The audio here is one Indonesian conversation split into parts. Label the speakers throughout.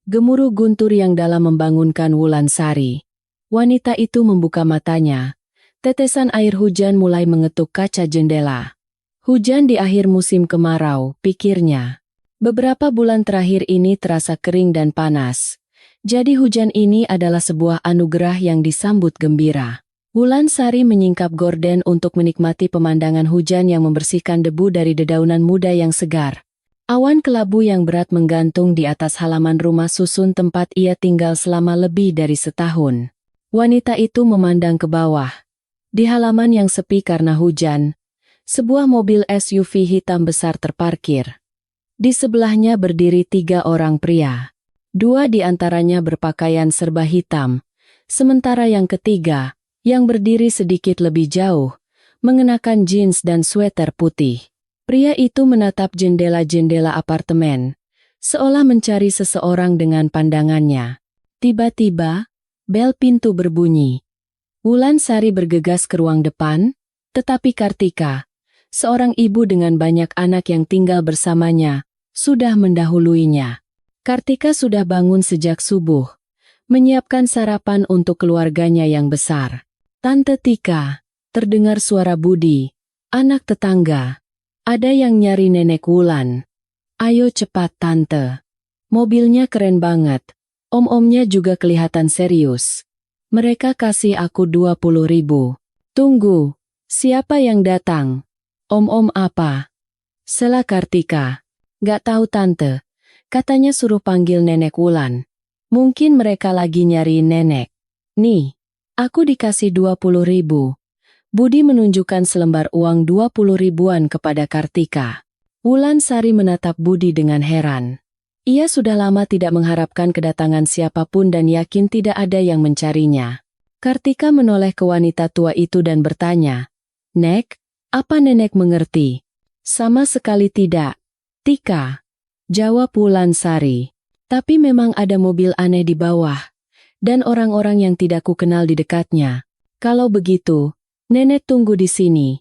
Speaker 1: Gemuruh guntur yang dalam membangunkan Wulansari. Wanita itu membuka matanya. Tetesan air hujan mulai mengetuk kaca jendela. Hujan di akhir musim kemarau, pikirnya. Beberapa bulan terakhir ini terasa kering dan panas. Jadi hujan ini adalah sebuah anugerah yang disambut gembira. Wulansari menyingkap gorden untuk menikmati pemandangan hujan yang membersihkan debu dari dedaunan muda yang segar. Awan kelabu yang berat menggantung di atas halaman rumah susun tempat ia tinggal selama lebih dari setahun. Wanita itu memandang ke bawah. Di halaman yang sepi karena hujan, sebuah mobil SUV hitam besar terparkir. Di sebelahnya berdiri 3 orang pria. 2 di antaranya berpakaian serba hitam, sementara yang ketiga, yang berdiri sedikit lebih jauh, mengenakan jeans dan sweater putih. Pria itu menatap jendela-jendela apartemen, seolah mencari seseorang dengan pandangannya. Tiba-tiba, bel pintu berbunyi. Wulansari bergegas ke ruang depan, tetapi Kartika, seorang ibu dengan banyak anak yang tinggal bersamanya, sudah mendahuluinya. Kartika sudah bangun sejak subuh, menyiapkan sarapan untuk keluarganya yang besar. "Tante Tika," terdengar suara Budi, anak tetangga. "Ada yang nyari Nenek Wulan." "Ayo cepat tante. Mobilnya keren banget." Om-omnya juga kelihatan serius. "Mereka kasih aku 20.000. "Tunggu, siapa yang datang?" "Om-om apa?" "Sela Kartika." "Gak tahu tante. Katanya suruh panggil Nenek Wulan. Mungkin mereka lagi nyari nenek." "Nih, aku dikasih 20.000. Budi menunjukkan selembar uang 20 ribuan kepada Kartika. Wulansari menatap Budi dengan heran. Ia sudah lama tidak mengharapkan kedatangan siapapun dan yakin tidak ada yang mencarinya. Kartika menoleh ke wanita tua itu dan bertanya, "Nek, apa nenek mengerti?" "Sama sekali tidak, Tika," jawab Wulansari. "Tapi memang ada mobil aneh di bawah, dan orang-orang yang tidak kukenal di dekatnya. Kalau begitu, nenek tunggu di sini.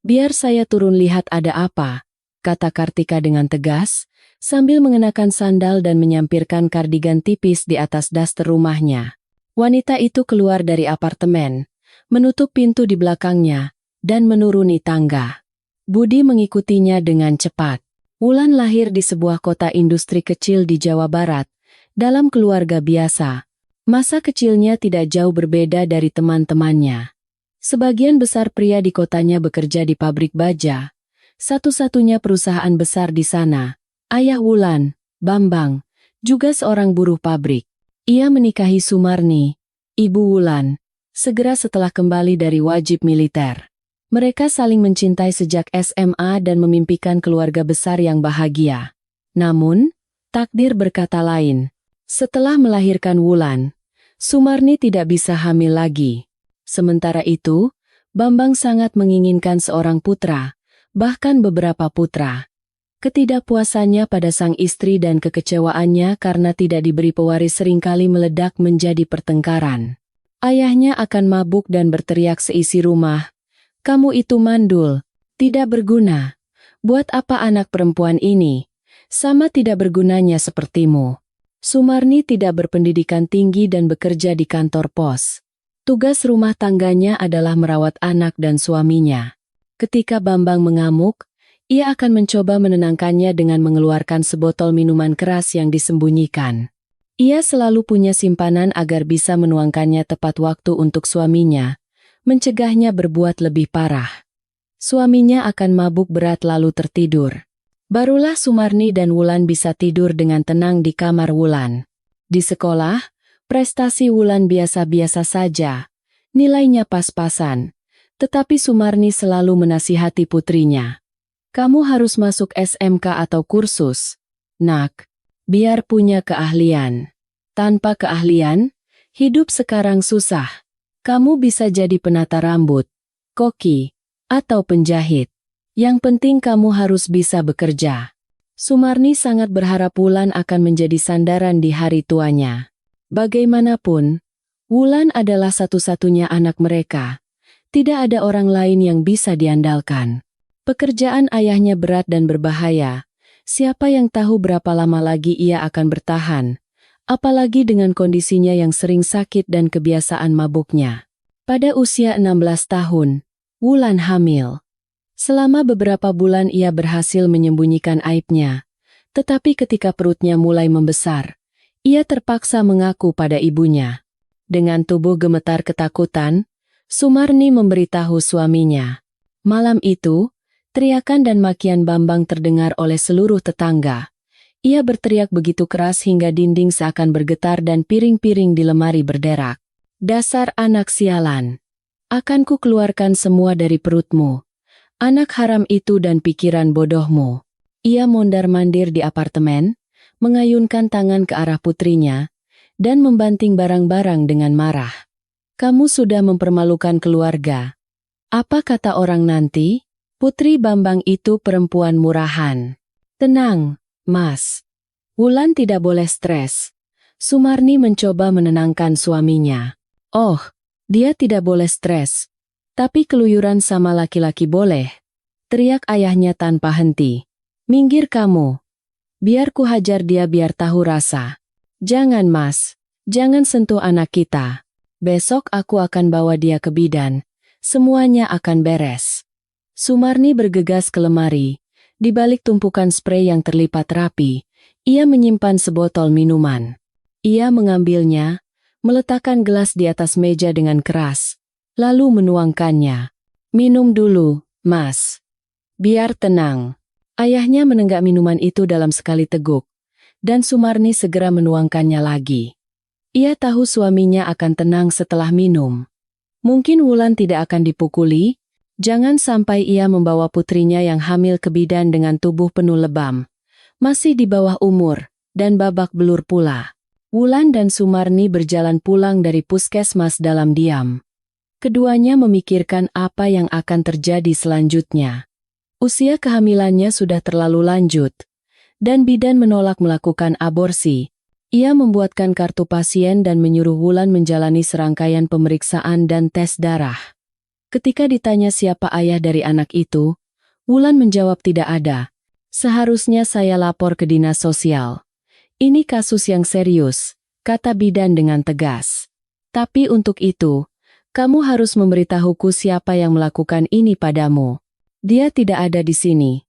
Speaker 1: Biar saya turun lihat ada apa," kata Kartika dengan tegas, sambil mengenakan sandal dan menyampirkan kardigan tipis di atas daster rumahnya. Wanita itu keluar dari apartemen, menutup pintu di belakangnya, dan menuruni tangga. Budi mengikutinya dengan cepat. Wulan lahir di sebuah kota industri kecil di Jawa Barat, dalam keluarga biasa. Masa kecilnya tidak jauh berbeda dari teman-temannya. Sebagian besar pria di kotanya bekerja di pabrik baja. Satu-satunya perusahaan besar di sana, ayah Wulan, Bambang, juga seorang buruh pabrik. Ia menikahi Sumarni, ibu Wulan, segera setelah kembali dari wajib militer. Mereka saling mencintai sejak SMA dan memimpikan keluarga besar yang bahagia. Namun, takdir berkata lain. Setelah melahirkan Wulan, Sumarni tidak bisa hamil lagi. Sementara itu, Bambang sangat menginginkan seorang putra, bahkan beberapa putra. Ketidakpuasannya pada sang istri dan kekecewaannya karena tidak diberi pewaris seringkali meledak menjadi pertengkaran. Ayahnya akan mabuk dan berteriak seisi rumah, "Kamu itu mandul, tidak berguna. Buat apa anak perempuan ini? Sama tidak bergunanya sepertimu." Sumarni tidak berpendidikan tinggi dan bekerja di kantor pos. Tugas rumah tangganya adalah merawat anak dan suaminya. Ketika Bambang mengamuk, ia akan mencoba menenangkannya dengan mengeluarkan sebotol minuman keras yang disembunyikan. Ia selalu punya simpanan agar bisa menuangkannya tepat waktu untuk suaminya, mencegahnya berbuat lebih parah. Suaminya akan mabuk berat lalu tertidur. Barulah Sumarni dan Wulan bisa tidur dengan tenang di kamar Wulan. Di sekolah, prestasi Wulan biasa-biasa saja, nilainya pas-pasan, tetapi Sumarni selalu menasihati putrinya. "Kamu harus masuk SMK atau kursus, Nak, biar punya keahlian. Tanpa keahlian, hidup sekarang susah. Kamu bisa jadi penata rambut, koki, atau penjahit. Yang penting kamu harus bisa bekerja." Sumarni sangat berharap Wulan akan menjadi sandaran di hari tuanya. Bagaimanapun, Wulan adalah satu-satunya anak mereka. Tidak ada orang lain yang bisa diandalkan. Pekerjaan ayahnya berat dan berbahaya. Siapa yang tahu berapa lama lagi ia akan bertahan? apalagi dengan kondisinya yang sering sakit dan kebiasaan mabuknya. Pada usia 16 tahun, Wulan hamil. Selama beberapa bulan ia berhasil menyembunyikan aibnya, tetapi ketika perutnya mulai membesar, ia terpaksa mengaku pada ibunya. Dengan tubuh gemetar ketakutan, Sumarni memberitahu suaminya. Malam itu, teriakan dan makian Bambang terdengar oleh seluruh tetangga. Ia berteriak begitu keras hingga dinding seakan bergetar dan piring-piring di lemari berderak. Dasar anak sialan. Akan ku keluarkan semua dari perutmu. Anak haram itu dan pikiran bodohmu. Ia mondar-mandir di apartemen, mengayunkan tangan ke arah putrinya, dan membanting barang-barang dengan marah. Kamu sudah mempermalukan keluarga. Apa kata orang nanti? Putri Bambang itu perempuan murahan. Tenang, Mas. Wulan tidak boleh stres. Sumarni mencoba menenangkan suaminya. Oh, dia tidak boleh stres. Tapi keluyuran sama laki-laki boleh. Teriak ayahnya tanpa henti. Minggir kamu. Biar ku hajar dia biar tahu rasa. Jangan Mas. Jangan sentuh anak kita. Besok aku akan bawa dia ke bidan. Semuanya akan beres. Sumarni bergegas ke lemari. Di balik tumpukan sprei yang terlipat rapi, ia menyimpan sebotol minuman. Ia mengambilnya, meletakkan gelas di atas meja dengan keras, lalu menuangkannya. Minum dulu, Mas. Biar tenang. Ayahnya menenggak minuman itu dalam sekali teguk, dan Sumarni segera menuangkannya lagi. Ia tahu suaminya akan tenang setelah minum. Mungkin Wulan tidak akan dipukuli. Jangan sampai ia membawa putrinya yang hamil ke bidan dengan tubuh penuh lebam. Masih di bawah umur, dan babak belur pula. Wulan dan Sumarni berjalan pulang dari puskesmas dalam diam. Keduanya memikirkan apa yang akan terjadi selanjutnya. Usia kehamilannya sudah terlalu lanjut, dan bidan menolak melakukan aborsi. Ia membuatkan kartu pasien dan menyuruh Wulan menjalani serangkaian pemeriksaan dan tes darah. Ketika ditanya siapa ayah dari anak itu, Wulan menjawab tidak ada. Seharusnya saya lapor ke dinas sosial. Ini kasus yang serius, kata bidan dengan tegas. Tapi untuk itu, kamu harus memberitahuku siapa yang melakukan ini padamu. Dia tidak ada di sini.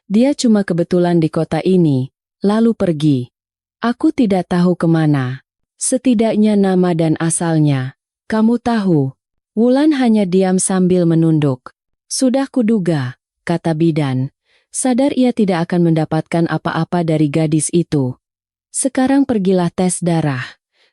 Speaker 1: Dia cuma kebetulan di kota ini, lalu pergi. Aku tidak tahu kemana. Setidaknya nama dan asalnya. Kamu tahu. Wulan hanya diam sambil menunduk. Sudah kuduga, kata bidan. Sadar ia tidak akan mendapatkan apa-apa dari gadis itu. Sekarang pergilah tes darah.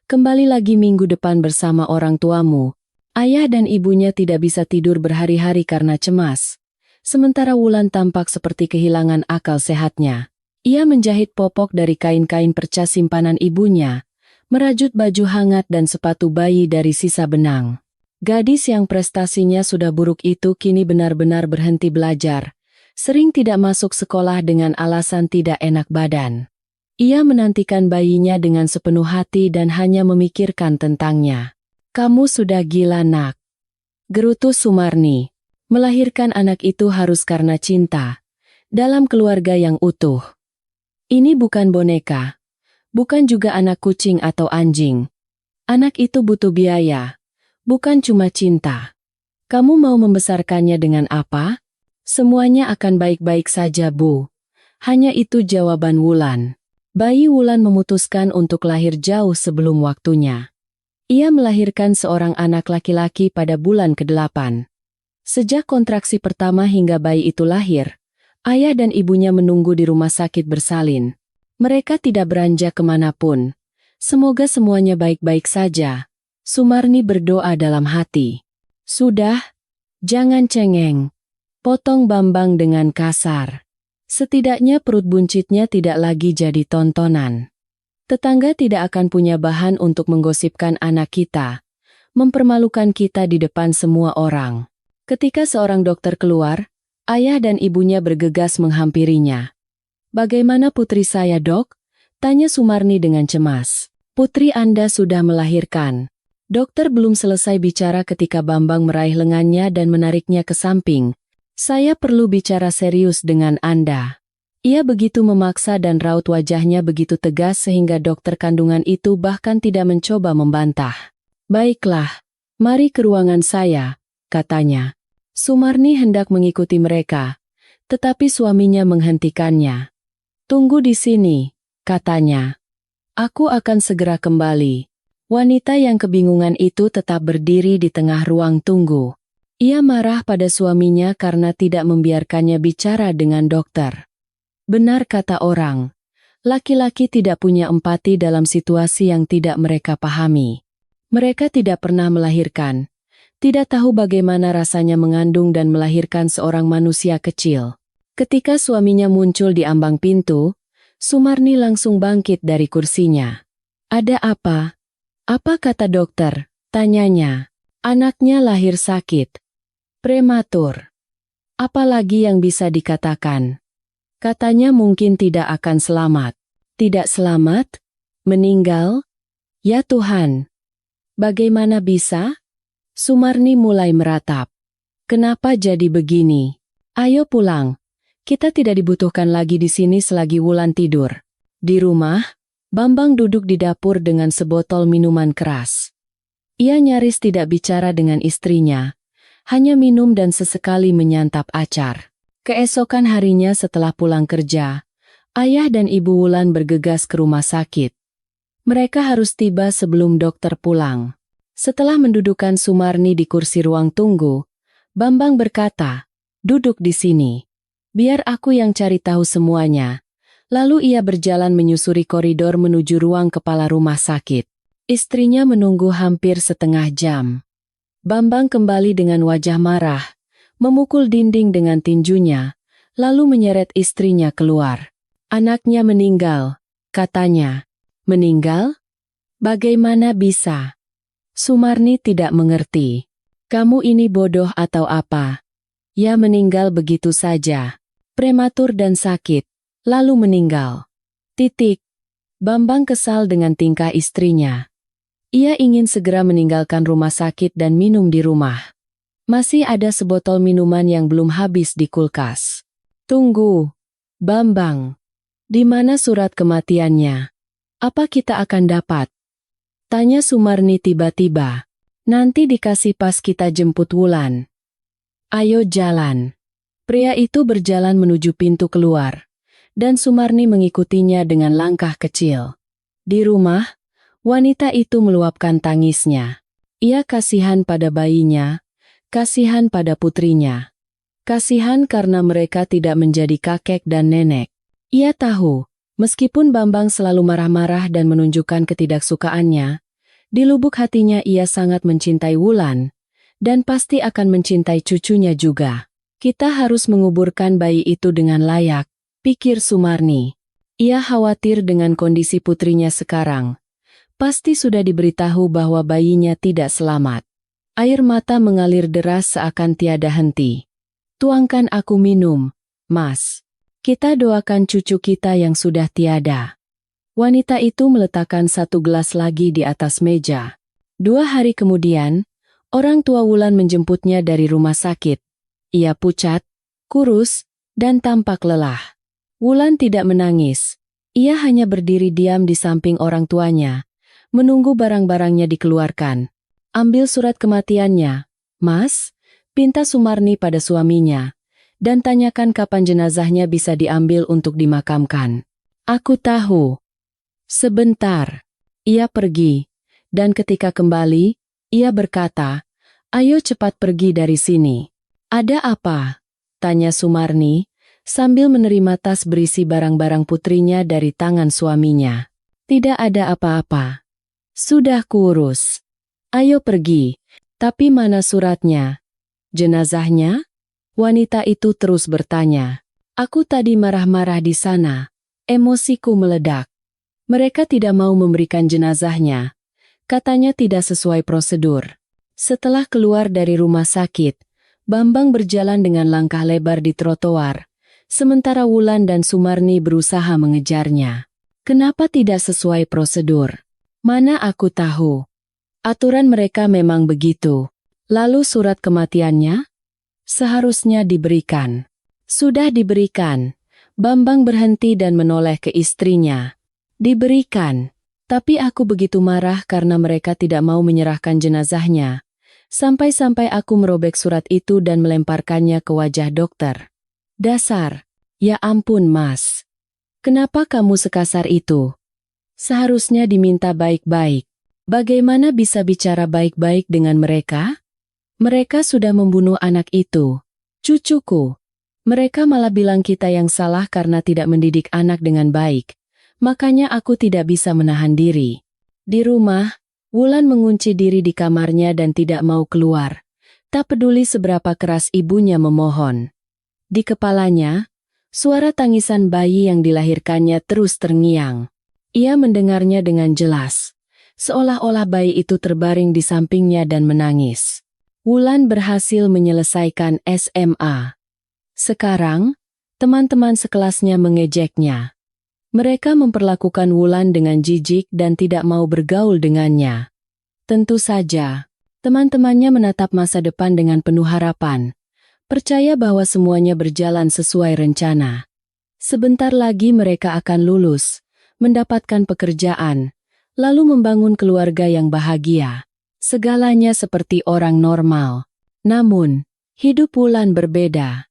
Speaker 1: Kembali lagi minggu depan bersama orang tuamu. Ayah dan ibunya tidak bisa tidur berhari-hari karena cemas. Sementara Wulan tampak seperti kehilangan akal sehatnya. Ia menjahit popok dari kain-kain perca simpanan ibunya, merajut baju hangat dan sepatu bayi dari sisa benang. Gadis yang prestasinya sudah buruk itu kini benar-benar berhenti belajar, sering tidak masuk sekolah dengan alasan tidak enak badan. Ia menantikan bayinya dengan sepenuh hati dan hanya memikirkan tentangnya. Kamu sudah gila nak. Gerutu Sumarni. Melahirkan anak itu harus karena cinta. Dalam keluarga yang utuh. Ini bukan boneka. Bukan juga anak kucing atau anjing. Anak itu butuh biaya. Bukan cuma cinta. Kamu mau membesarkannya dengan apa? Semuanya akan baik-baik saja, Bu. Hanya itu jawaban Wulan. Bayi Wulan memutuskan untuk lahir jauh sebelum waktunya. Ia melahirkan seorang anak laki-laki pada bulan ke-8. Sejak kontraksi pertama hingga bayi itu lahir, ayah dan ibunya menunggu di rumah sakit bersalin. Mereka tidak beranjak kemanapun. Semoga semuanya baik-baik saja. Sumarni berdoa dalam hati. Sudah, jangan cengeng. Potong Bambang dengan kasar. Setidaknya perut buncitnya tidak lagi jadi tontonan. Tetangga tidak akan punya bahan untuk menggosipkan anak kita, mempermalukan kita di depan semua orang. Ketika seorang dokter keluar, ayah dan ibunya bergegas menghampirinya. Bagaimana putri saya, Dok? Tanya Sumarni dengan cemas. Putri Anda sudah melahirkan. Dokter belum selesai bicara ketika Bambang meraih lengannya dan menariknya ke samping. Saya perlu bicara serius dengan Anda. Ia begitu memaksa dan raut wajahnya begitu tegas sehingga dokter kandungan itu bahkan tidak mencoba membantah. "Baiklah, mari ke ruangan saya," katanya. Sumarni hendak mengikuti mereka, tetapi suaminya menghentikannya. "Tunggu di sini," katanya. "Aku akan segera kembali." Wanita yang kebingungan itu tetap berdiri di tengah ruang tunggu. Ia marah pada suaminya karena tidak membiarkannya bicara dengan dokter. Benar kata orang, laki-laki tidak punya empati dalam situasi yang tidak mereka pahami. Mereka tidak pernah melahirkan, tidak tahu bagaimana rasanya mengandung dan melahirkan seorang manusia kecil. Ketika suaminya muncul di ambang pintu, Sumarni langsung bangkit dari kursinya. "Ada apa?" "Apa kata dokter?" tanyanya. "Anaknya lahir sakit. Prematur. Apalagi yang bisa dikatakan? Katanya mungkin tidak akan selamat." "Tidak selamat? Meninggal? Ya Tuhan. Bagaimana bisa?" Sumarni mulai meratap. "Kenapa jadi begini? Ayo pulang. Kita tidak dibutuhkan lagi di sini selagi Wulan tidur." Di rumah, Bambang duduk di dapur dengan sebotol minuman keras. Ia nyaris tidak bicara dengan istrinya, hanya minum dan sesekali menyantap acar. Keesokan harinya setelah pulang kerja, ayah dan ibu Wulan bergegas ke rumah sakit. Mereka harus tiba sebelum dokter pulang. Setelah mendudukkan Sumarni di kursi ruang tunggu, Bambang berkata, "Duduk di sini. Biar aku yang cari tahu semuanya." Lalu ia berjalan menyusuri koridor menuju ruang kepala rumah sakit. Istrinya menunggu hampir setengah jam. Bambang kembali dengan wajah marah, memukul dinding dengan tinjunya, lalu menyeret istrinya keluar. "Anaknya meninggal," katanya. "Meninggal? Bagaimana bisa?" Sumarni tidak mengerti. "Kamu ini bodoh atau apa? Ya meninggal begitu saja. Prematur dan sakit, lalu meninggal. Titik." Bambang kesal dengan tingkah istrinya. Ia ingin segera meninggalkan rumah sakit dan minum di rumah. Masih ada sebotol minuman yang belum habis di kulkas. "Tunggu, Bambang. Di mana surat kematiannya? Apa kita akan dapat?" tanya Sumarni tiba-tiba. "Nanti dikasih pas kita jemput Wulan. Ayo jalan." Pria itu berjalan menuju pintu keluar, dan Sumarni mengikutinya dengan langkah kecil. Di rumah, wanita itu meluapkan tangisnya. Ia kasihan pada bayinya, kasihan pada putrinya. Kasihan karena mereka tidak menjadi kakek dan nenek. Ia tahu, meskipun Bambang selalu marah-marah dan menunjukkan ketidaksukaannya, di lubuk hatinya ia sangat mencintai Wulan, dan pasti akan mencintai cucunya juga. "Kita harus menguburkan bayi itu dengan layak," pikir Sumarni. Ia khawatir dengan kondisi putrinya sekarang. Pasti sudah diberitahu bahwa bayinya tidak selamat. Air mata mengalir deras seakan tiada henti. "Tuangkan aku minum, Mas. Kita doakan cucu kita yang sudah tiada." Wanita itu meletakkan satu gelas lagi di atas meja. 2 hari kemudian, orang tua Wulan menjemputnya dari rumah sakit. Ia pucat, kurus, dan tampak lelah. Wulan tidak menangis. Ia hanya berdiri diam di samping orang tuanya, menunggu barang-barangnya dikeluarkan. "Ambil surat kematiannya, Mas," pinta Sumarni pada suaminya, "dan tanyakan kapan jenazahnya bisa diambil untuk dimakamkan." "Aku tahu." Sebentar. Ia pergi, dan ketika kembali, ia berkata, "Ayo cepat pergi dari sini." "Ada apa?" tanya Sumarni, sambil menerima tas berisi barang-barang putrinya dari tangan suaminya. "Tidak ada apa-apa. Sudah kuurus. Ayo pergi." "Tapi mana suratnya? Jenazahnya?" Wanita itu terus bertanya. "Aku tadi marah-marah di sana. Emosiku meledak. Mereka tidak mau memberikan jenazahnya. Katanya tidak sesuai prosedur." Setelah keluar dari rumah sakit, Bambang berjalan dengan langkah lebar di trotoar, sementara Wulan dan Sumarni berusaha mengejarnya. "Kenapa tidak sesuai prosedur?" "Mana aku tahu. Aturan mereka memang begitu." "Lalu surat kematiannya?" "Seharusnya diberikan." "Sudah diberikan. Bambang berhenti dan menoleh ke istrinya. Diberikan. Tapi aku begitu marah karena mereka tidak mau menyerahkan jenazahnya. Sampai-sampai aku merobek surat itu dan melemparkannya ke wajah dokter. Dasar. Ya ampun, Mas. Kenapa kamu sekasar itu? Seharusnya diminta baik-baik. Bagaimana bisa bicara baik-baik dengan mereka? Mereka sudah membunuh anak itu. Cucuku. Mereka malah bilang kita yang salah karena tidak mendidik anak dengan baik. Makanya aku tidak bisa menahan diri. Di rumah, Wulan mengunci diri di kamarnya dan tidak mau keluar. Tak peduli seberapa keras ibunya memohon. Di kepalanya, suara tangisan bayi yang dilahirkannya terus terngiang. Ia mendengarnya dengan jelas. Seolah-olah bayi itu terbaring di sampingnya dan menangis. Wulan berhasil menyelesaikan SMA. Sekarang, teman-teman sekelasnya mengejeknya. Mereka memperlakukan Wulan dengan jijik dan tidak mau bergaul dengannya. Tentu saja, teman-temannya menatap masa depan dengan penuh harapan. Percaya bahwa semuanya berjalan sesuai rencana. Sebentar lagi mereka akan lulus, mendapatkan pekerjaan, lalu membangun keluarga yang bahagia. Segalanya seperti orang normal. Namun, hidup Wulan berbeda.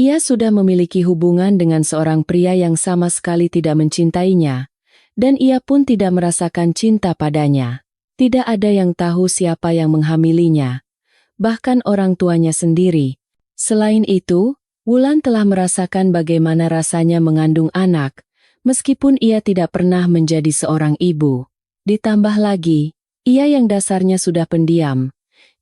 Speaker 1: Ia sudah memiliki hubungan dengan seorang pria yang sama sekali tidak mencintainya, dan ia pun tidak merasakan cinta padanya. Tidak ada yang tahu siapa yang menghamilinya, bahkan orang tuanya sendiri. Selain itu, Wulan telah merasakan bagaimana rasanya mengandung anak, meskipun ia tidak pernah menjadi seorang ibu. Ditambah lagi, ia yang dasarnya sudah pendiam,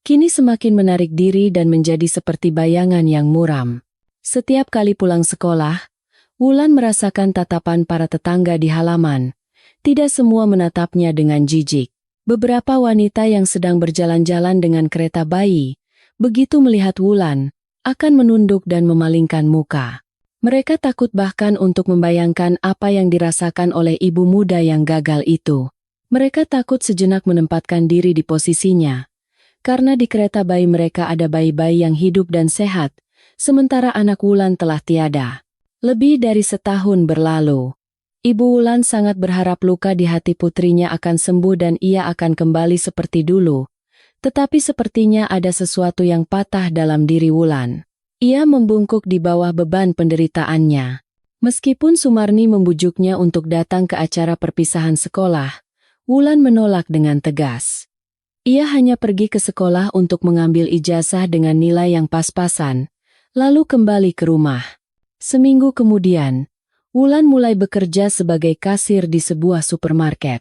Speaker 1: kini semakin menarik diri dan menjadi seperti bayangan yang muram. Setiap kali pulang sekolah, Wulan merasakan tatapan para tetangga di halaman. Tidak semua menatapnya dengan jijik. Beberapa wanita yang sedang berjalan-jalan dengan kereta bayi, begitu melihat Wulan, akan menunduk dan memalingkan muka. Mereka takut bahkan untuk membayangkan apa yang dirasakan oleh ibu muda yang gagal itu. Mereka takut sejenak menempatkan diri di posisinya. Karena di kereta bayi mereka ada bayi-bayi yang hidup dan sehat, sementara anak Wulan telah tiada. Lebih dari setahun berlalu. Ibu Wulan sangat berharap luka di hati putrinya akan sembuh dan ia akan kembali seperti dulu. Tetapi sepertinya ada sesuatu yang patah dalam diri Wulan. Ia membungkuk di bawah beban penderitaannya. Meskipun Sumarni membujuknya untuk datang ke acara perpisahan sekolah, Wulan menolak dengan tegas. Ia hanya pergi ke sekolah untuk mengambil ijazah dengan nilai yang pas-pasan, lalu kembali ke rumah. Seminggu kemudian, Wulan mulai bekerja sebagai kasir di sebuah supermarket.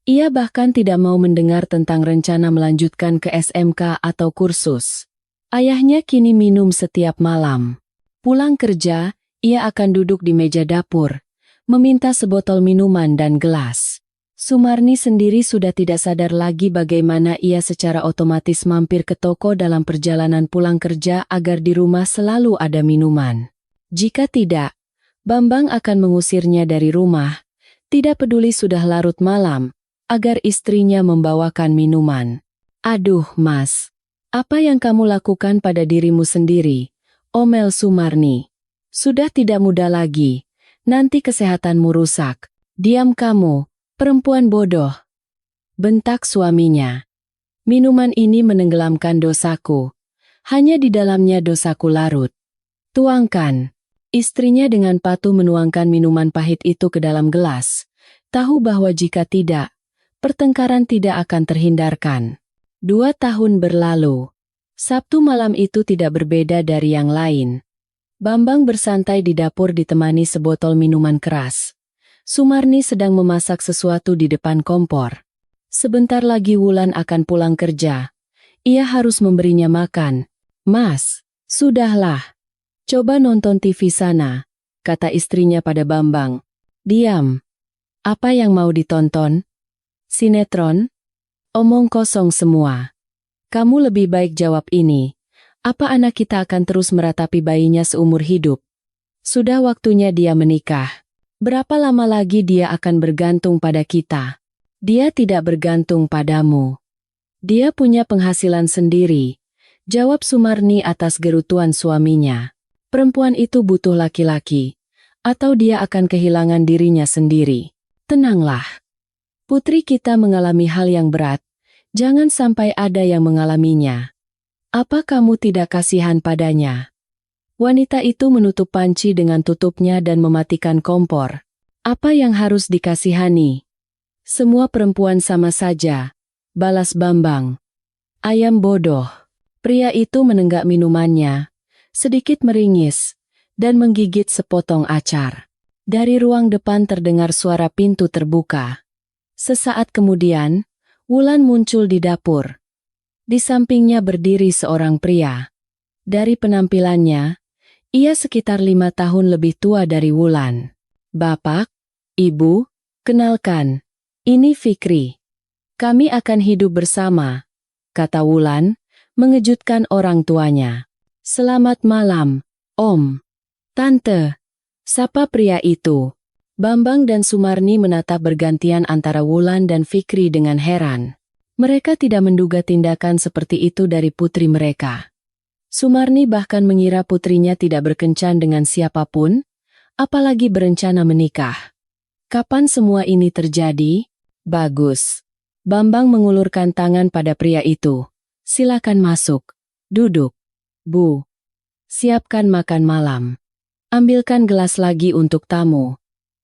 Speaker 1: Ia bahkan tidak mau mendengar tentang rencana melanjutkan ke SMK atau kursus. Ayahnya kini minum setiap malam. Pulang kerja, ia akan duduk di meja dapur, meminta sebotol minuman dan gelas. Sumarni sendiri sudah tidak sadar lagi bagaimana ia secara otomatis mampir ke toko dalam perjalanan pulang kerja agar di rumah selalu ada minuman. Jika tidak, Bambang akan mengusirnya dari rumah, tidak peduli sudah larut malam, agar istrinya membawakan minuman. Aduh, Mas, apa yang kamu lakukan pada dirimu sendiri? Omel Sumarni. Sudah tidak muda lagi, nanti kesehatanmu rusak. Diam kamu, perempuan bodoh. Bentak suaminya. Minuman ini menenggelamkan dosaku. Hanya di dalamnya dosaku larut. Tuangkan. Istrinya dengan patuh menuangkan minuman pahit itu ke dalam gelas. Tahu bahwa jika tidak, pertengkaran tidak akan terhindarkan. 2 tahun berlalu. Sabtu malam itu tidak berbeda dari yang lain. Bambang bersantai di dapur ditemani sebotol minuman keras. Sumarni sedang memasak sesuatu di depan kompor. Sebentar lagi Wulan akan pulang kerja. Ia harus memberinya makan. Mas, sudahlah. Coba nonton TV sana, kata istrinya pada Bambang. Diam. Apa yang mau ditonton? Sinetron? Omong kosong semua. Kamu lebih baik jawab ini. Apa anak kita akan terus meratapi bayinya seumur hidup? Sudah waktunya dia menikah. Berapa lama lagi dia akan bergantung pada kita? Dia tidak bergantung padamu. Dia punya penghasilan sendiri, jawab Sumarni atas gerutuan suaminya. Perempuan itu butuh laki-laki. atau dia akan kehilangan dirinya sendiri. Tenanglah. Putri kita mengalami hal yang berat, jangan sampai ada yang mengalaminya. Apa kamu tidak kasihan padanya? Wanita itu menutup panci dengan tutupnya dan mematikan kompor. Apa yang harus dikasihani? Semua perempuan sama saja, balas Bambang. Ayam bodoh. Pria itu menenggak minumannya, sedikit meringis, dan menggigit sepotong acar. Dari ruang depan terdengar suara pintu terbuka. Sesaat kemudian, Wulan muncul di dapur. Di sampingnya berdiri seorang pria. Dari penampilannya, ia sekitar 5 tahun lebih tua dari Wulan. Bapak, Ibu, kenalkan, ini Fikri. Kami akan hidup bersama, kata Wulan, mengejutkan orang tuanya. Selamat malam, Om. Tante, sapa pria itu. Bambang dan Sumarni menatap bergantian antara Wulan dan Fikri dengan heran. Mereka tidak menduga tindakan seperti itu dari putri mereka. Sumarni bahkan mengira putrinya tidak berkencan dengan siapapun, apalagi berencana menikah. Kapan semua ini terjadi? Bagus. Bambang mengulurkan tangan pada pria itu. Silakan masuk. Duduk. Bu. Siapkan makan malam. Ambilkan gelas lagi untuk tamu.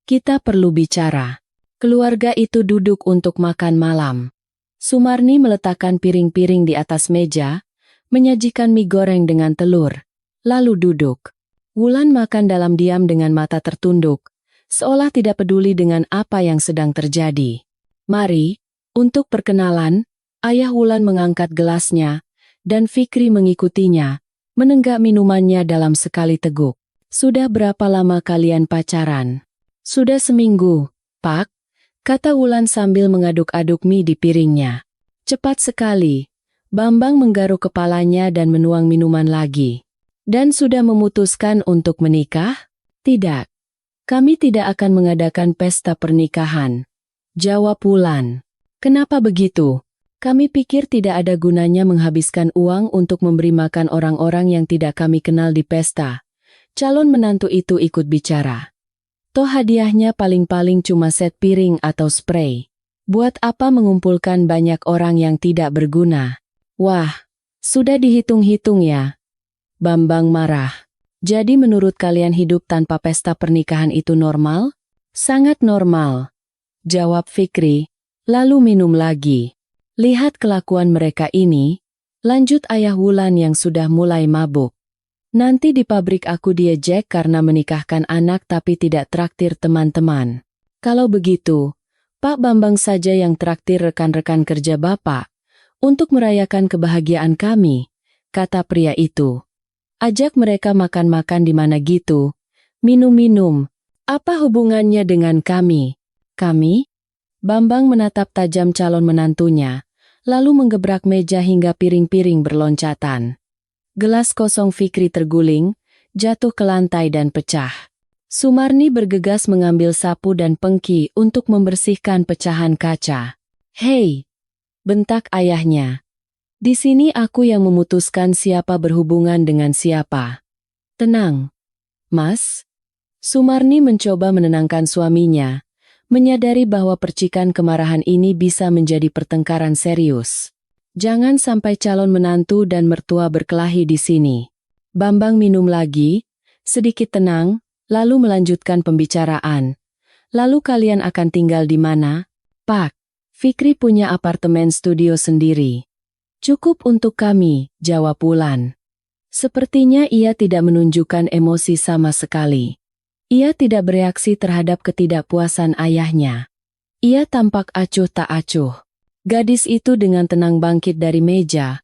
Speaker 1: Kita perlu bicara. Keluarga itu duduk untuk makan malam. Sumarni meletakkan piring-piring di atas meja, menyajikan mie goreng dengan telur, lalu duduk. Wulan makan dalam diam dengan mata tertunduk, seolah tidak peduli dengan apa yang sedang terjadi. Mari, untuk perkenalan, ayah Wulan mengangkat gelasnya, dan Fikri mengikutinya, menenggak minumannya dalam sekali teguk. Sudah berapa lama kalian pacaran? Sudah seminggu, Pak, kata Wulan sambil mengaduk-aduk mie di piringnya. Cepat sekali. Bambang menggaruk kepalanya dan menuang minuman lagi. Dan sudah memutuskan untuk menikah? Tidak. Kami tidak akan mengadakan pesta pernikahan. Jawab Wulan. Kenapa begitu? Kami pikir tidak ada gunanya menghabiskan uang untuk memberi makan orang-orang yang tidak kami kenal di pesta. Calon menantu itu ikut bicara. Toh hadiahnya paling-paling cuma set piring atau spray. Buat apa mengumpulkan banyak orang yang tidak berguna? Wah, sudah dihitung-hitung ya. Bambang marah. Jadi menurut kalian hidup tanpa pesta pernikahan itu normal? Sangat normal. Jawab Fikri, lalu minum lagi. Lihat kelakuan mereka ini, lanjut ayah Wulan yang sudah mulai mabuk. Nanti di pabrik aku diejek karena menikahkan anak tapi tidak traktir teman-teman. Kalau begitu, Pak Bambang saja yang traktir rekan-rekan kerja Bapak, untuk merayakan kebahagiaan kami, kata pria itu. Ajak mereka makan-makan di mana gitu, minum-minum, apa hubungannya dengan kami? Kami? Bambang menatap tajam calon menantunya, lalu menggebrak meja hingga piring-piring berloncatan. Gelas kosong Fikri terguling, jatuh ke lantai dan pecah. Sumarni bergegas mengambil sapu dan pengki untuk membersihkan pecahan kaca. Hei! Bentak ayahnya. Di sini aku yang memutuskan siapa berhubungan dengan siapa. Tenang, Mas. Sumarni mencoba menenangkan suaminya, menyadari bahwa percikan kemarahan ini bisa menjadi pertengkaran serius. Jangan sampai calon menantu dan mertua berkelahi di sini. Bambang minum lagi, sedikit tenang, lalu melanjutkan pembicaraan. Lalu kalian akan tinggal di mana? Pak, Fikri punya apartemen studio sendiri. Cukup untuk kami, jawab Wulan. Sepertinya ia tidak menunjukkan emosi sama sekali. Ia tidak bereaksi terhadap ketidakpuasan ayahnya. Ia tampak acuh tak acuh. Gadis itu dengan tenang bangkit dari meja,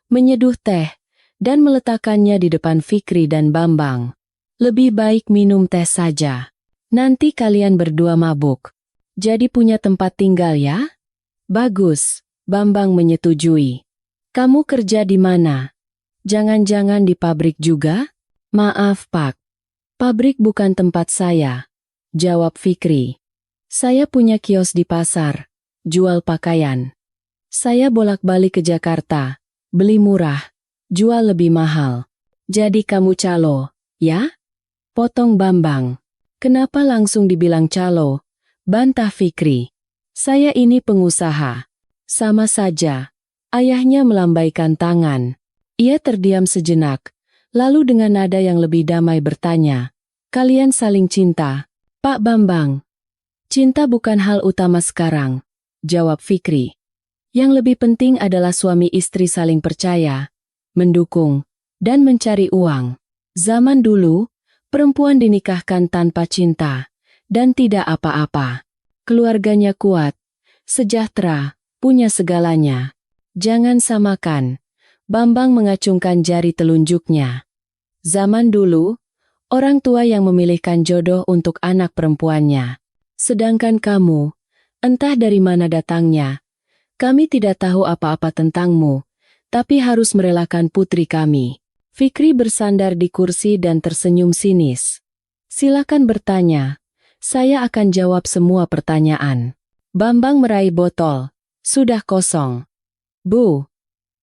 Speaker 1: menyeduh teh, dan meletakkannya di depan Fikri dan Bambang. Lebih baik minum teh saja. Nanti kalian berdua mabuk. Jadi punya tempat tinggal ya? Bagus, Bambang menyetujui. Kamu kerja di mana? Jangan-jangan di pabrik juga? Maaf Pak. Pabrik bukan tempat saya, jawab Fikri. Saya punya kios di pasar. Jual pakaian. Saya bolak-balik ke Jakarta, beli murah, jual lebih mahal. Jadi kamu calo, ya? Potong Bambang. Kenapa langsung dibilang calo? Bantah Fikri. Saya ini pengusaha. Sama saja. Ayahnya melambaikan tangan. Ia terdiam sejenak, lalu dengan nada yang lebih damai bertanya, "Kalian saling cinta, Pak Bambang?" "Cinta bukan hal utama sekarang," jawab Fikri. "Yang lebih penting adalah suami istri saling percaya, mendukung, dan mencari uang. Zaman dulu, perempuan dinikahkan tanpa cinta, dan tidak apa-apa. Keluarganya kuat, sejahtera, punya segalanya. Jangan samakan." Bambang mengacungkan jari telunjuknya. "Zaman dulu, orang tua yang memilihkan jodoh untuk anak perempuannya. Sedangkan kamu, entah dari mana datangnya. Kami tidak tahu apa-apa tentangmu, tapi harus merelakan putri kami." Fikri bersandar di kursi dan tersenyum sinis. "Silakan bertanya. Saya akan jawab semua pertanyaan." Bambang meraih botol. "Sudah kosong." "Bu,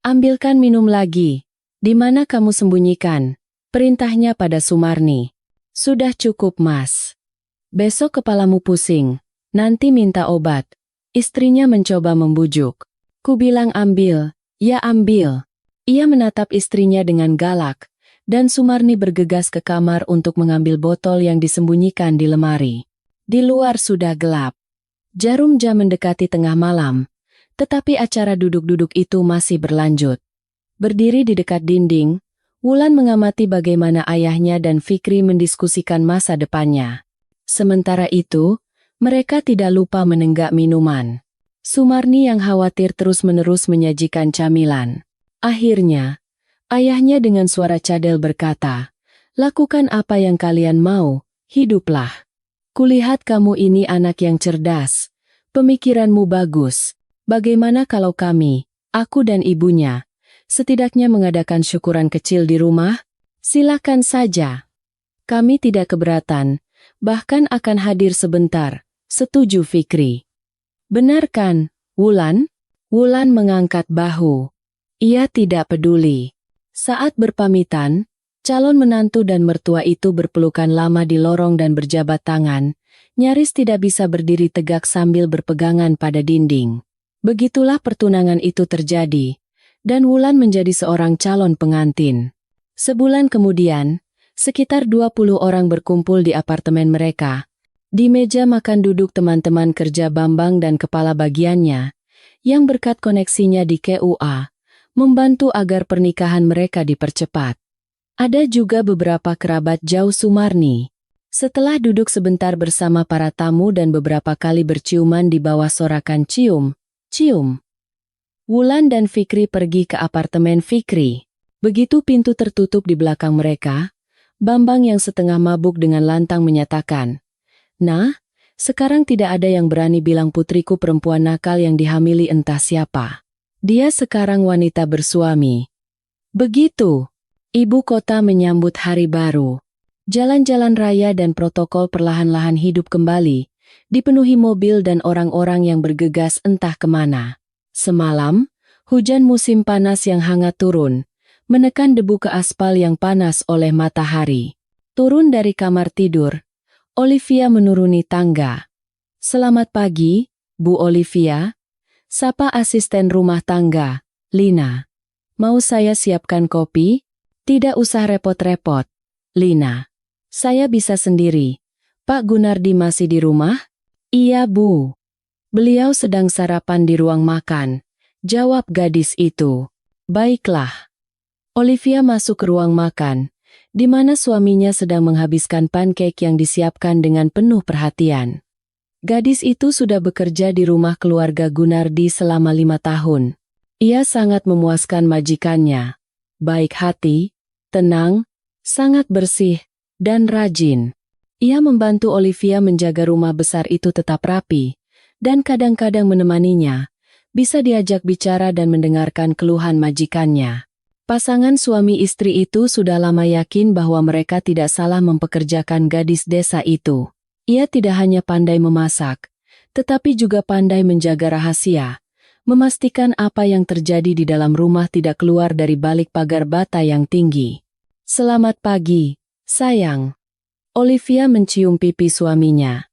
Speaker 1: ambilkan minum lagi. Di mana kamu sembunyikan?" perintahnya pada Sumarni. "Sudah cukup, Mas. Besok kepalamu pusing. Nanti minta obat." Istrinya mencoba membujuk. "Ku bilang ambil, ya ambil." Ia menatap istrinya dengan galak, dan Sumarni bergegas ke kamar untuk mengambil botol yang disembunyikan di lemari. Di luar sudah gelap. Jarum jam mendekati tengah malam. Tetapi acara duduk-duduk itu masih berlanjut. Berdiri di dekat dinding, Wulan mengamati bagaimana ayahnya dan Fikri mendiskusikan masa depannya. Sementara itu, mereka tidak lupa menenggak minuman. Sumarni yang khawatir terus-menerus menyajikan camilan. Akhirnya, ayahnya dengan suara cadel berkata, "Lakukan apa yang kalian mau, hiduplah. Kulihat kamu ini anak yang cerdas, pemikiranmu bagus. Bagaimana kalau kami, aku dan ibunya, setidaknya mengadakan syukuran kecil di rumah? Silakan saja. Kami tidak keberatan, bahkan akan hadir sebentar," setuju Fikri. "Benar kan, Wulan?" Wulan mengangkat bahu. Ia tidak peduli. Saat berpamitan, calon menantu dan mertua itu berpelukan lama di lorong dan berjabat tangan, nyaris tidak bisa berdiri tegak sambil berpegangan pada dinding. Begitulah pertunangan itu terjadi, dan Wulan menjadi seorang calon pengantin. Sebulan kemudian, sekitar 20 orang berkumpul di apartemen mereka. Di meja makan duduk teman-teman kerja Bambang dan kepala bagiannya, yang berkat koneksinya di KUA, membantu agar pernikahan mereka dipercepat. Ada juga beberapa kerabat jauh Sumarni. Setelah duduk sebentar bersama para tamu dan beberapa kali berciuman di bawah sorakan cium, Wulan dan Fikri pergi ke apartemen Fikri. Begitu pintu tertutup di belakang mereka, Bambang yang setengah mabuk dengan lantang menyatakan, "Nah, sekarang tidak ada yang berani bilang putriku perempuan nakal yang dihamili entah siapa. Dia sekarang wanita bersuami." Begitu, ibu kota menyambut hari baru. Jalan-jalan raya dan protokol perlahan-lahan hidup kembali, dipenuhi mobil dan orang-orang yang bergegas entah kemana. Semalam, hujan musim panas yang hangat turun, menekan debu ke aspal yang panas oleh matahari. Turun dari kamar tidur, Olivia menuruni tangga. "Selamat pagi, Bu Olivia," sapa asisten rumah tangga, Lina. "Mau saya siapkan kopi?" "Tidak usah repot-repot, Lina. Saya bisa sendiri. Pak Gunardi masih di rumah?" "Iya, Bu. Beliau sedang sarapan di ruang makan," jawab gadis itu. "Baiklah." Olivia masuk ke ruang makan, di mana suaminya sedang menghabiskan pancake yang disiapkan dengan penuh perhatian. Gadis itu sudah bekerja di rumah keluarga Gunardi selama 5 tahun. Ia sangat memuaskan majikannya. Baik hati, tenang, sangat bersih, dan rajin. Ia membantu Olivia menjaga rumah besar itu tetap rapi, dan kadang-kadang menemaninya, bisa diajak bicara dan mendengarkan keluhan majikannya. Pasangan suami istri itu sudah lama yakin bahwa mereka tidak salah mempekerjakan gadis desa itu. Ia tidak hanya pandai memasak, tetapi juga pandai menjaga rahasia, memastikan apa yang terjadi di dalam rumah tidak keluar dari balik pagar bata yang tinggi. "Selamat pagi, sayang." Olivia mencium pipi suaminya.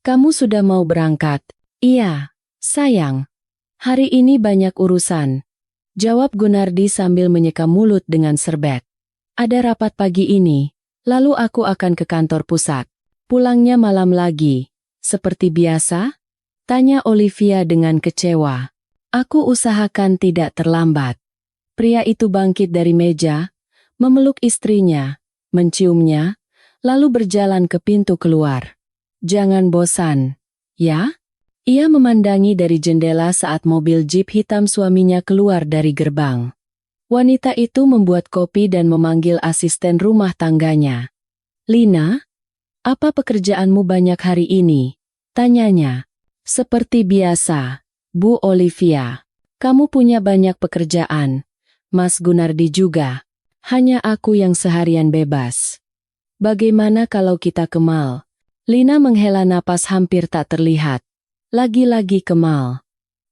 Speaker 1: Kamu sudah mau berangkat? Iya, sayang. Hari ini banyak urusan, jawab Gunardi sambil menyeka mulut dengan serbet. Ada rapat pagi ini, lalu aku akan ke kantor pusat. Pulangnya malam lagi, seperti biasa? Tanya Olivia dengan kecewa. Aku usahakan tidak terlambat. Pria itu bangkit dari meja, memeluk istrinya, menciumnya, lalu berjalan ke pintu keluar. Jangan bosan, ya? Ia memandangi dari jendela saat mobil jeep hitam suaminya keluar dari gerbang. Wanita itu membuat kopi dan memanggil asisten rumah tangganya. Lina, apa pekerjaanmu banyak hari ini? Tanyanya. Seperti biasa, Bu Olivia. Kamu punya banyak pekerjaan. Mas Gunardi juga. Hanya aku yang seharian bebas. Bagaimana kalau kita ke mall? Lina menghela napas hampir tak terlihat. Lagi-lagi ke mall.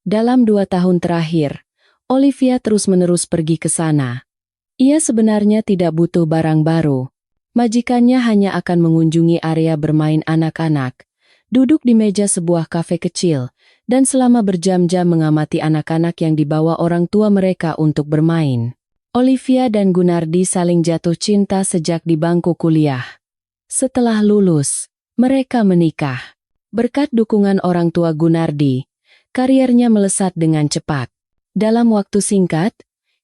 Speaker 1: Dalam 2 tahun terakhir, Olivia terus-menerus pergi ke sana. Ia sebenarnya tidak butuh barang baru. Majikannya hanya akan mengunjungi area bermain anak-anak, duduk di meja sebuah kafe kecil, dan selama berjam-jam mengamati anak-anak yang dibawa orang tua mereka untuk bermain. Olivia dan Gunardi saling jatuh cinta sejak di bangku kuliah. Setelah lulus, mereka menikah. Berkat dukungan orang tua Gunardi, kariernya melesat dengan cepat. Dalam waktu singkat,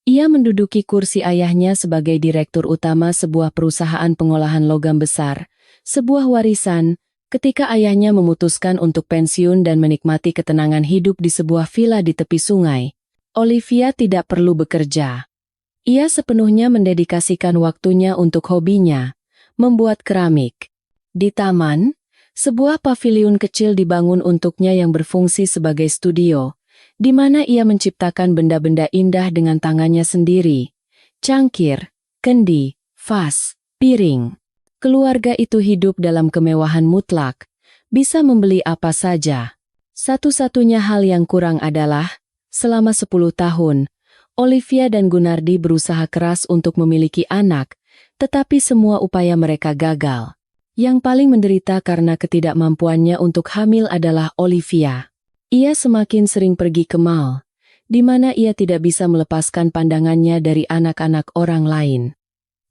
Speaker 1: ia menduduki kursi ayahnya sebagai direktur utama sebuah perusahaan pengolahan logam besar, sebuah warisan, ketika ayahnya memutuskan untuk pensiun dan menikmati ketenangan hidup di sebuah villa di tepi sungai. Olivia tidak perlu bekerja. Ia sepenuhnya mendedikasikan waktunya untuk hobinya, membuat keramik. Di taman, sebuah paviliun kecil dibangun untuknya yang berfungsi sebagai studio, di mana ia menciptakan benda-benda indah dengan tangannya sendiri. Cangkir, kendi, vas, piring. Keluarga itu hidup dalam kemewahan mutlak, bisa membeli apa saja. Satu-satunya hal yang kurang adalah, selama 10 tahun, Olivia dan Gunardi berusaha keras untuk memiliki anak, tetapi semua upaya mereka gagal. Yang paling menderita karena ketidakmampuannya untuk hamil adalah Olivia. Ia semakin sering pergi ke mall, di mana ia tidak bisa melepaskan pandangannya dari anak-anak orang lain.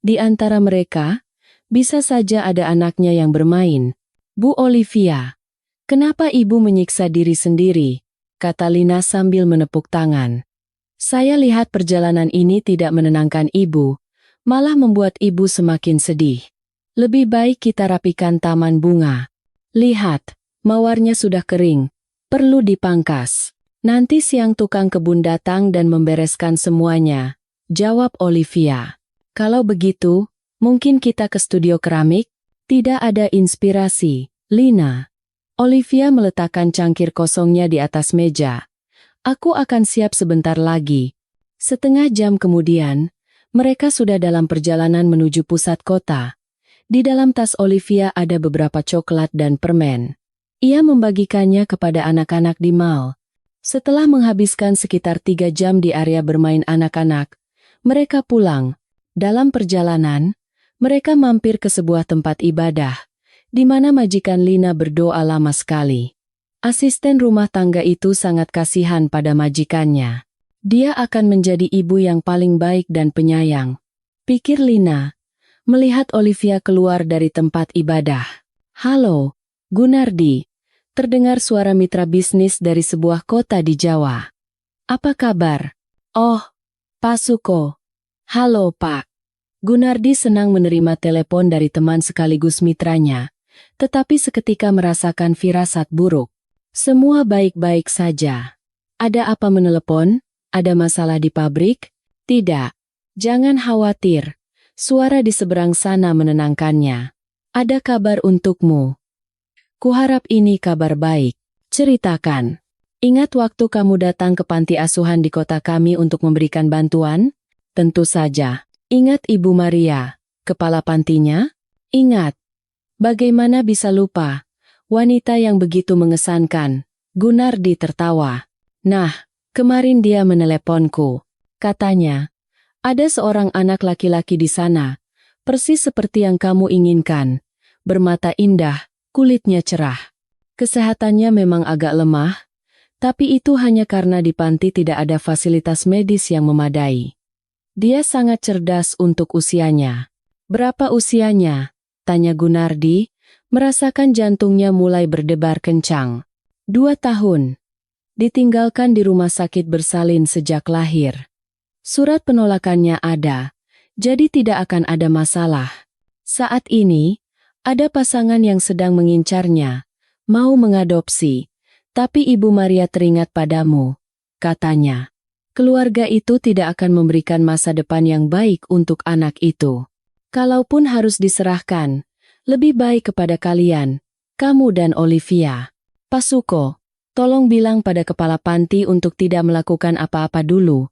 Speaker 1: Di antara mereka, bisa saja ada anaknya yang bermain. Bu Olivia, kenapa ibu menyiksa diri sendiri? Kata Lina sambil menepuk tangan. Saya lihat perjalanan ini tidak menenangkan ibu, malah membuat ibu semakin sedih. Lebih baik kita rapikan taman bunga. Lihat, mawarnya sudah kering. Perlu dipangkas. Nanti siang tukang kebun datang dan membereskan semuanya, jawab Olivia. Kalau begitu, mungkin kita ke studio keramik? Tidak ada inspirasi, Lina. Olivia meletakkan cangkir kosongnya di atas meja. Aku akan siap sebentar lagi. Setengah jam kemudian, mereka sudah dalam perjalanan menuju pusat kota. Di dalam tas Olivia ada beberapa coklat dan permen. Ia membagikannya kepada anak-anak di mall. Setelah menghabiskan sekitar 3 jam di area bermain anak-anak, mereka pulang. Dalam perjalanan, mereka mampir ke sebuah tempat ibadah, di mana majikan Lina berdoa lama sekali. Asisten rumah tangga itu sangat kasihan pada majikannya. Dia akan menjadi ibu yang paling baik dan penyayang, pikir Lina, melihat Olivia keluar dari tempat ibadah. Halo, Gunardi. Terdengar suara mitra bisnis dari sebuah kota di Jawa. Apa kabar? Oh, Pak Suko. Halo Pak. Gunardi senang menerima telepon dari teman sekaligus mitranya, tetapi seketika merasakan firasat buruk. Semua baik-baik saja. Ada apa menelepon? Ada masalah di pabrik? Tidak. Jangan khawatir. Suara di seberang sana menenangkannya. Ada kabar untukmu. Kuharap ini kabar baik. Ceritakan. Ingat waktu kamu datang ke panti asuhan di kota kami untuk memberikan bantuan? Tentu saja. Ingat Ibu Maria, kepala pantinya? Ingat. Bagaimana bisa lupa? Wanita yang begitu mengesankan. Gunardi tertawa. Nah, kemarin dia meneleponku. Katanya, ada seorang anak laki-laki di sana, persis seperti yang kamu inginkan. bermata indah, kulitnya cerah. Kesehatannya memang agak lemah, tapi itu hanya karena di panti tidak ada fasilitas medis yang memadai. Dia sangat cerdas untuk usianya. Berapa usianya? Tanya Gunardi, merasakan jantungnya mulai berdebar kencang. 2 tahun. Ditinggalkan di rumah sakit bersalin sejak lahir. Surat penolakannya ada, jadi tidak akan ada masalah. Saat ini, ada pasangan yang sedang mengincarnya, mau mengadopsi, tapi Ibu Maria teringat padamu, katanya. Keluarga itu tidak akan memberikan masa depan yang baik untuk anak itu. Kalaupun harus diserahkan, lebih baik kepada kalian, kamu dan Olivia. Pak Suko, tolong bilang pada kepala panti untuk tidak melakukan apa-apa dulu.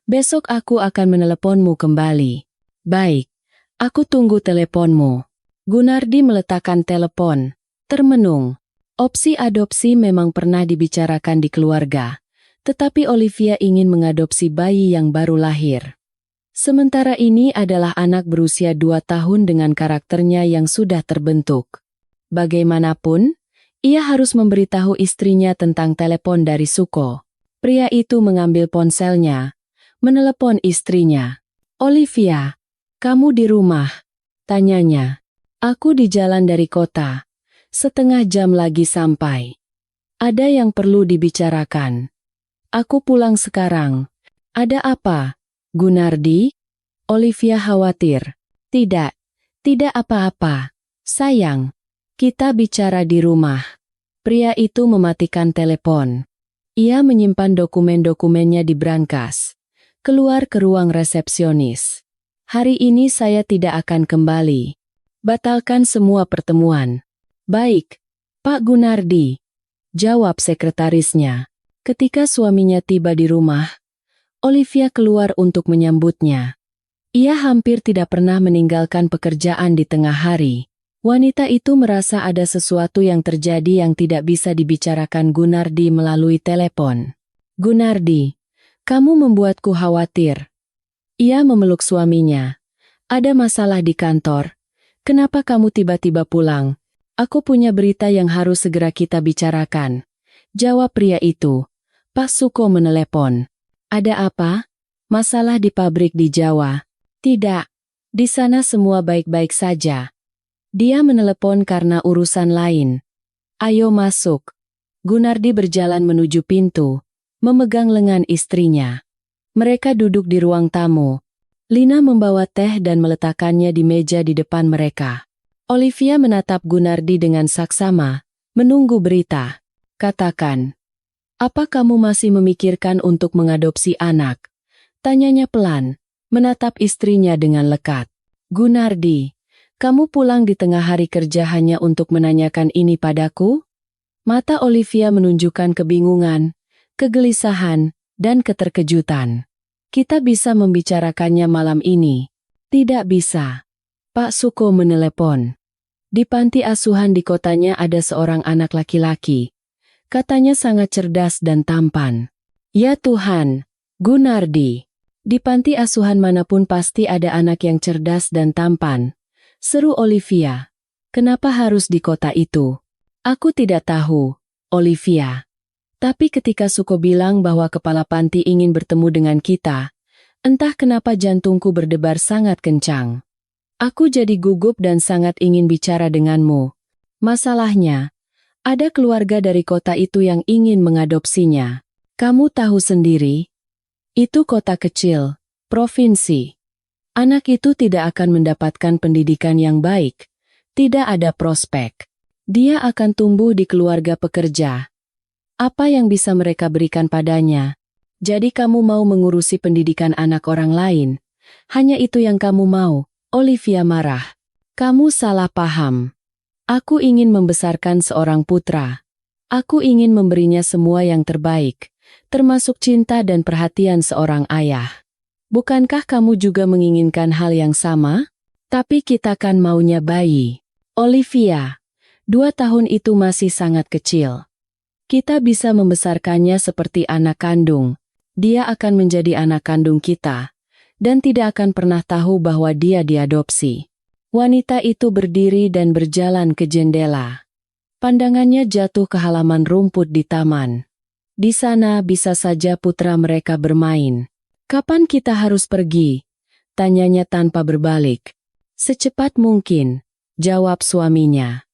Speaker 1: Besok aku akan meneleponmu kembali. Baik, aku tunggu teleponmu. Gunardi meletakkan telepon, termenung. Opsi adopsi memang pernah dibicarakan di keluarga, tetapi Olivia ingin mengadopsi bayi yang baru lahir. Sementara ini adalah anak berusia 2 tahun dengan karakternya yang sudah terbentuk. Bagaimanapun, ia harus memberitahu istrinya tentang telepon dari Suko. Pria itu mengambil ponselnya, menelepon istrinya. Olivia, kamu di rumah? Tanyanya. Aku di jalan dari kota. Setengah jam lagi sampai. Ada yang perlu dibicarakan. Aku pulang sekarang. Ada apa? Gunardi? Olivia khawatir. Tidak apa-apa. Sayang, kita bicara di rumah. Pria itu mematikan telepon. Ia menyimpan dokumen-dokumennya di brankas. Keluar ke ruang resepsionis. Hari ini saya tidak akan kembali. Batalkan semua pertemuan. Baik, Pak Gunardi, jawab sekretarisnya. Ketika suaminya tiba di rumah, Olivia keluar untuk menyambutnya. Ia hampir tidak pernah meninggalkan pekerjaan di tengah hari. Wanita itu merasa ada sesuatu yang terjadi yang tidak bisa dibicarakan Gunardi melalui telepon. Gunardi, kamu membuatku khawatir. Ia memeluk suaminya. Ada masalah di kantor. Kenapa kamu tiba-tiba pulang? Aku punya berita yang harus segera kita bicarakan. Jawab pria itu. Pak Suko menelepon. Ada apa? Masalah di pabrik di Jawa? Tidak. Di sana semua baik-baik saja. Dia menelepon karena urusan lain. Ayo masuk. Gunardi berjalan menuju pintu, memegang lengan istrinya. Mereka duduk di ruang tamu. Lina membawa teh dan meletakkannya di meja di depan mereka. Olivia menatap Gunardi dengan saksama, menunggu berita. Katakan, apa kamu masih memikirkan untuk mengadopsi anak? Tanyanya pelan, menatap istrinya dengan lekat. Gunardi, kamu pulang di tengah hari kerja hanya untuk menanyakan ini padaku? Mata Olivia menunjukkan kebingungan, kegelisahan, dan keterkejutan. Kita bisa membicarakannya malam ini. Tidak bisa. Pak Suko menelepon. Di panti asuhan di kotanya ada seorang anak laki-laki. Katanya sangat cerdas dan tampan. Ya Tuhan, Gunardi. Di panti asuhan manapun pasti ada anak yang cerdas dan tampan. Seru Olivia. Kenapa harus di kota itu? Aku tidak tahu, Olivia. Tapi ketika Suko bilang bahwa kepala panti ingin bertemu dengan kita, entah kenapa jantungku berdebar sangat kencang. Aku jadi gugup dan sangat ingin bicara denganmu. Masalahnya, ada keluarga dari kota itu yang ingin mengadopsinya. Kamu tahu sendiri, itu kota kecil, provinsi. Anak itu tidak akan mendapatkan pendidikan yang baik, tidak ada prospek. Dia akan tumbuh di keluarga pekerja. Apa yang bisa mereka berikan padanya? Jadi kamu mau mengurusi pendidikan anak orang lain? Hanya itu yang kamu mau? Olivia marah. Kamu salah paham. Aku ingin membesarkan seorang putra. Aku ingin memberinya semua yang terbaik, termasuk cinta dan perhatian seorang ayah. Bukankah kamu juga menginginkan hal yang sama? Tapi kita kan maunya bayi. Olivia, 2 tahun itu masih sangat kecil. Kita bisa membesarkannya seperti anak kandung. Dia akan menjadi anak kandung kita, dan tidak akan pernah tahu bahwa dia diadopsi. Wanita itu berdiri dan berjalan ke jendela. Pandangannya jatuh ke halaman rumput di taman. Di sana bisa saja putra mereka bermain. "Kapan kita harus pergi?" tanyanya tanpa berbalik. "Secepat mungkin," jawab suaminya.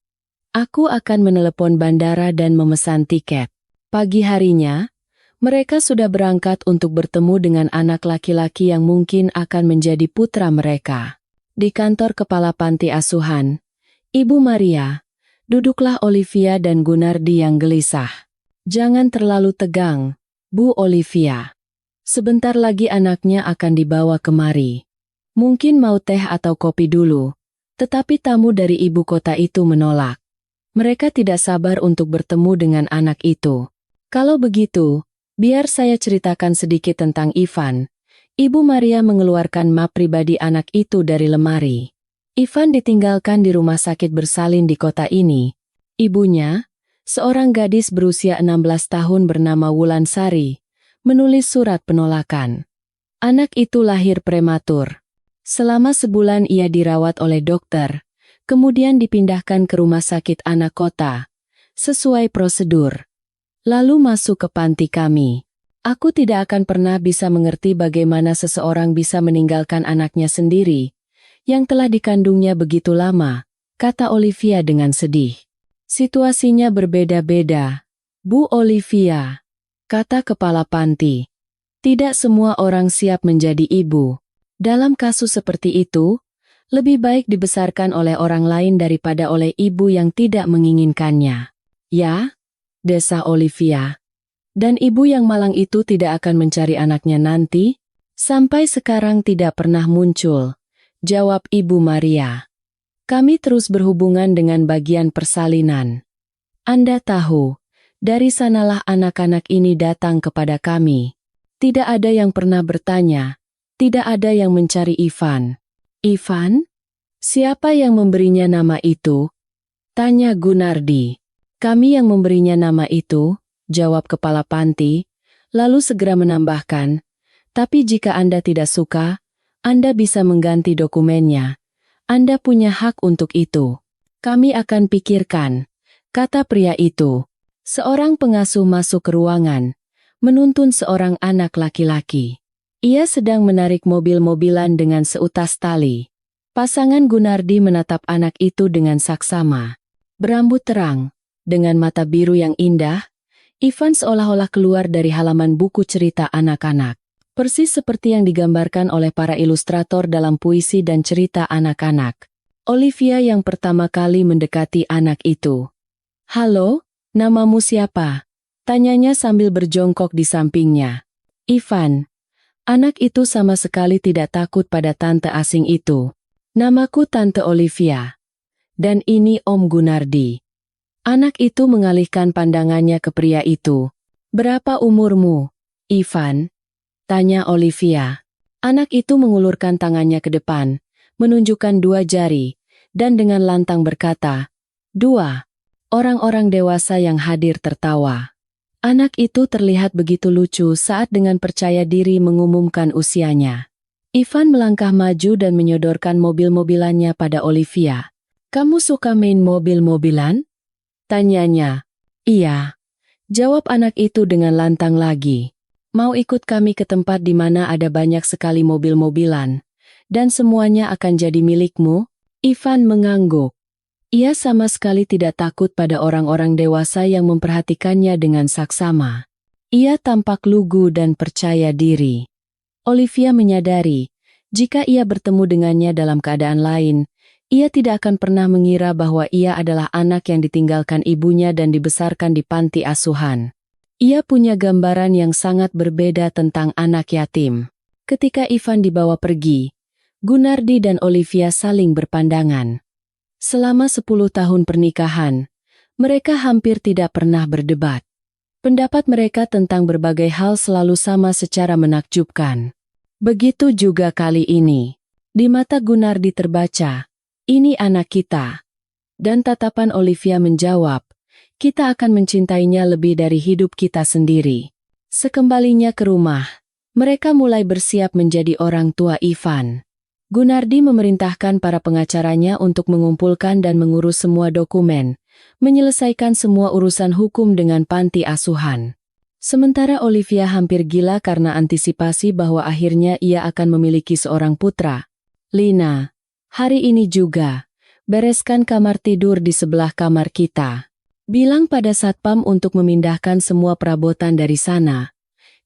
Speaker 1: "Aku akan menelepon bandara dan memesan tiket." Pagi harinya, mereka sudah berangkat untuk bertemu dengan anak laki-laki yang mungkin akan menjadi putra mereka. Di kantor kepala panti asuhan, Ibu Maria, duduklah Olivia dan Gunardi yang gelisah. "Jangan terlalu tegang, Bu Olivia. Sebentar lagi anaknya akan dibawa kemari. Mungkin mau teh atau kopi dulu." Tetapi tamu dari ibu kota itu menolak. Mereka tidak sabar untuk bertemu dengan anak itu. "Kalau begitu, biar saya ceritakan sedikit tentang Ivan." Ibu Maria mengeluarkan map pribadi anak itu dari lemari. Ivan ditinggalkan di rumah sakit bersalin di kota ini. Ibunya, seorang gadis berusia 16 tahun bernama Wulansari, menulis surat penolakan. Anak itu lahir prematur. Selama sebulan ia dirawat oleh dokter, kemudian dipindahkan ke rumah sakit anak kota, sesuai prosedur. Lalu masuk ke panti kami. "Aku tidak akan pernah bisa mengerti bagaimana seseorang bisa meninggalkan anaknya sendiri, yang telah dikandungnya begitu lama," kata Olivia dengan sedih. "Situasinya berbeda-beda, Bu Olivia," kata kepala panti. "Tidak semua orang siap menjadi ibu. Dalam kasus seperti itu, lebih baik dibesarkan oleh orang lain daripada oleh ibu yang tidak menginginkannya." "Ya," desa Olivia. "Dan ibu yang malang itu tidak akan mencari anaknya nanti? Sampai sekarang tidak pernah muncul," jawab Ibu Maria. "Kami terus berhubungan dengan bagian persalinan. Anda tahu, dari sanalah anak-anak ini datang kepada kami. Tidak ada yang pernah bertanya, tidak ada yang mencari Ivan." "Ivan? Siapa yang memberinya nama itu?" tanya Gunardi. "Kami yang memberinya nama itu," jawab kepala panti, lalu segera menambahkan, "tapi jika Anda tidak suka, Anda bisa mengganti dokumennya. Anda punya hak untuk itu." "Kami akan pikirkan," kata pria itu. Seorang pengasuh masuk ke ruangan, menuntun seorang anak laki-laki. Ia sedang menarik mobil-mobilan dengan seutas tali. Pasangan Gunardi menatap anak itu dengan saksama. Berambut terang, dengan mata biru yang indah, Ivan seolah-olah keluar dari halaman buku cerita anak-anak. Persis seperti yang digambarkan oleh para ilustrator dalam puisi dan cerita anak-anak. Olivia yang pertama kali mendekati anak itu. "Halo, namamu siapa?" tanyanya sambil berjongkok di sampingnya. "Ivan." Anak itu sama sekali tidak takut pada tante asing itu. "Namaku Tante Olivia. Dan ini Om Gunardi." Anak itu mengalihkan pandangannya ke pria itu. "Berapa umurmu, Ivan?" tanya Olivia. Anak itu mengulurkan tangannya ke depan, menunjukkan 2 jari, dan dengan lantang berkata, "2." Orang-orang dewasa yang hadir tertawa. Anak itu terlihat begitu lucu saat dengan percaya diri mengumumkan usianya. Ivan melangkah maju dan menyodorkan mobil-mobilannya pada Olivia. "Kamu suka main mobil-mobilan?" tanyanya. "Iya," jawab anak itu dengan lantang lagi. "Mau ikut kami ke tempat di mana ada banyak sekali mobil-mobilan, dan semuanya akan jadi milikmu?" Ivan mengangguk. Ia sama sekali tidak takut pada orang-orang dewasa yang memperhatikannya dengan saksama. Ia tampak lugu dan percaya diri. Olivia menyadari, jika ia bertemu dengannya dalam keadaan lain, ia tidak akan pernah mengira bahwa ia adalah anak yang ditinggalkan ibunya dan dibesarkan di panti asuhan. Ia punya gambaran yang sangat berbeda tentang anak yatim. Ketika Ivan dibawa pergi, Gunardi dan Olivia saling berpandangan. Selama 10 tahun pernikahan, mereka hampir tidak pernah berdebat. Pendapat mereka tentang berbagai hal selalu sama secara menakjubkan. Begitu juga kali ini. Di mata Gunardi terbaca, "Ini anak kita." Dan tatapan Olivia menjawab, "Kita akan mencintainya lebih dari hidup kita sendiri." Sekembalinya ke rumah, mereka mulai bersiap menjadi orang tua Ivan. Gunardi memerintahkan para pengacaranya untuk mengumpulkan dan mengurus semua dokumen, menyelesaikan semua urusan hukum dengan panti asuhan. Sementara Olivia hampir gila karena antisipasi bahwa akhirnya ia akan memiliki seorang putra. Lina, hari ini juga, bereskan kamar tidur di sebelah kamar kita. Bilang pada satpam untuk memindahkan semua perabotan dari sana.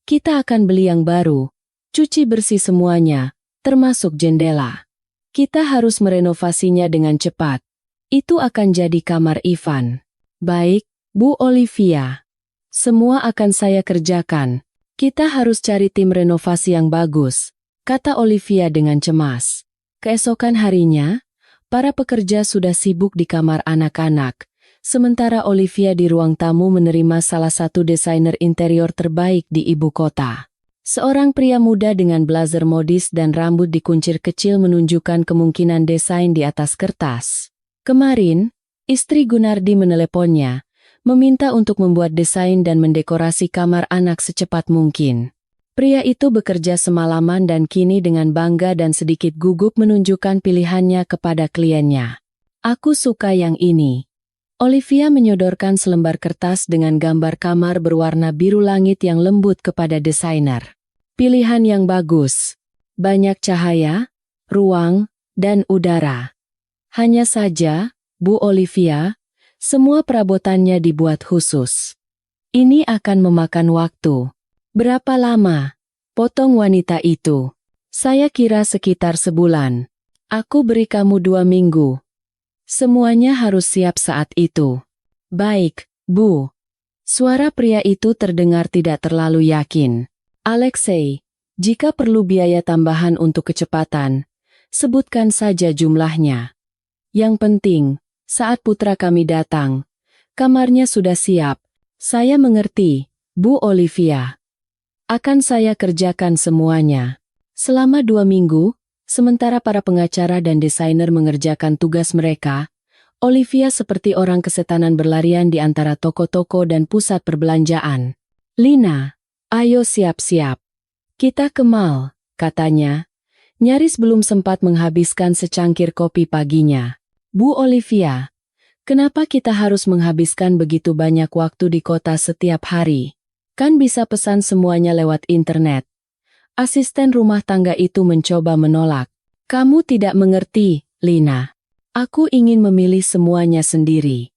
Speaker 1: Kita akan beli yang baru, cuci bersih semuanya, termasuk jendela. Kita harus merenovasinya dengan cepat. Itu akan jadi kamar Ivan. Baik, Bu Olivia. Semua akan saya kerjakan. Kita harus cari tim renovasi yang bagus, kata Olivia dengan cemas. Keesokan harinya, para pekerja sudah sibuk di kamar anak-anak, sementara Olivia di ruang tamu menerima salah satu desainer interior terbaik di ibu kota. Seorang pria muda dengan blazer modis dan rambut dikuncir kecil menunjukkan kemungkinan desain di atas kertas. Kemarin, istri Gunardi meneleponnya, meminta untuk membuat desain dan mendekorasi kamar anak secepat mungkin. Pria itu bekerja semalaman dan kini dengan bangga dan sedikit gugup menunjukkan pilihannya kepada kliennya. Aku suka yang ini. Olivia menyodorkan selembar kertas dengan gambar kamar berwarna biru langit yang lembut kepada desainer. Pilihan yang bagus. Banyak cahaya, ruang, dan udara. Hanya saja, Bu Olivia, semua perabotannya dibuat khusus. Ini akan memakan waktu. Berapa lama? Potong wanita itu. Saya kira sekitar sebulan. Aku beri kamu 2 minggu. Semuanya harus siap saat itu. Baik, Bu. Suara pria itu terdengar tidak terlalu yakin. Alexei, jika perlu biaya tambahan untuk kecepatan, sebutkan saja jumlahnya. Yang penting, saat putra kami datang, kamarnya sudah siap. Saya mengerti, Bu Olivia. Akan saya kerjakan semuanya. Selama 2 minggu, sementara para pengacara dan desainer mengerjakan tugas mereka, Olivia seperti orang kesetanan berlarian di antara toko-toko dan pusat perbelanjaan. Lina, ayo siap-siap. Kita ke mall, katanya. Nyaris belum sempat menghabiskan secangkir kopi paginya. Bu Olivia, kenapa kita harus menghabiskan begitu banyak waktu di kota setiap hari? Kan bisa pesan semuanya lewat internet. Asisten rumah tangga itu mencoba menolak. Kamu tidak mengerti, Lina. Aku ingin memilih semuanya sendiri.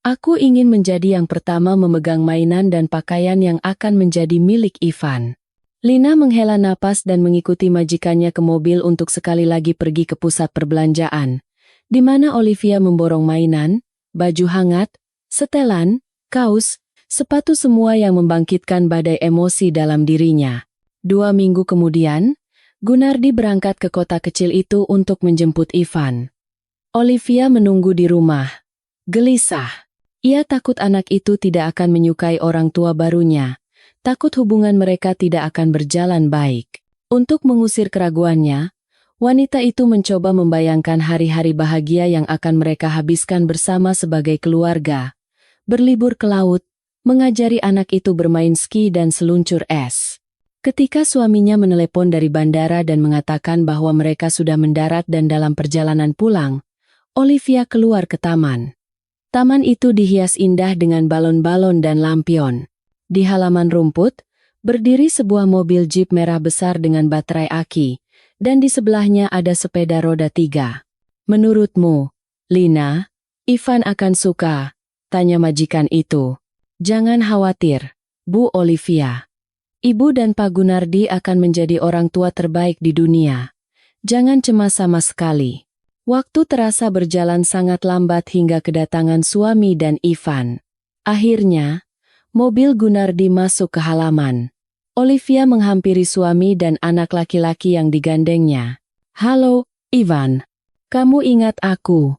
Speaker 1: Aku ingin menjadi yang pertama memegang mainan dan pakaian yang akan menjadi milik Ivan. Lina menghela napas dan mengikuti majikannya ke mobil untuk sekali lagi pergi ke pusat perbelanjaan, di mana Olivia memborong mainan, baju hangat, setelan, kaos, sepatu semua yang membangkitkan badai emosi dalam dirinya. 2 minggu kemudian, Gunardi berangkat ke kota kecil itu untuk menjemput Ivan. Olivia menunggu di rumah. Gelisah. Ia takut anak itu tidak akan menyukai orang tua barunya. Takut hubungan mereka tidak akan berjalan baik. Untuk mengusir keraguannya, wanita itu mencoba membayangkan hari-hari bahagia yang akan mereka habiskan bersama sebagai keluarga. Berlibur ke laut, mengajari anak itu bermain ski dan seluncur es. Ketika suaminya menelepon dari bandara dan mengatakan bahwa mereka sudah mendarat dan dalam perjalanan pulang, Olivia keluar ke taman. Taman itu dihias indah dengan balon-balon dan lampion. Di halaman rumput, berdiri sebuah mobil jeep merah besar dengan baterai aki, dan di sebelahnya ada sepeda roda 3. Menurutmu, Lina, Ivan akan suka? Tanya majikan itu. Jangan khawatir, Bu Olivia. Ibu dan Pak Gunardi akan menjadi orang tua terbaik di dunia. Jangan cemas sama sekali. Waktu terasa berjalan sangat lambat hingga kedatangan suami dan Ivan. Akhirnya, mobil Gunardi masuk ke halaman. Olivia menghampiri suami dan anak laki-laki yang digandengnya. Halo, Ivan. Kamu ingat aku?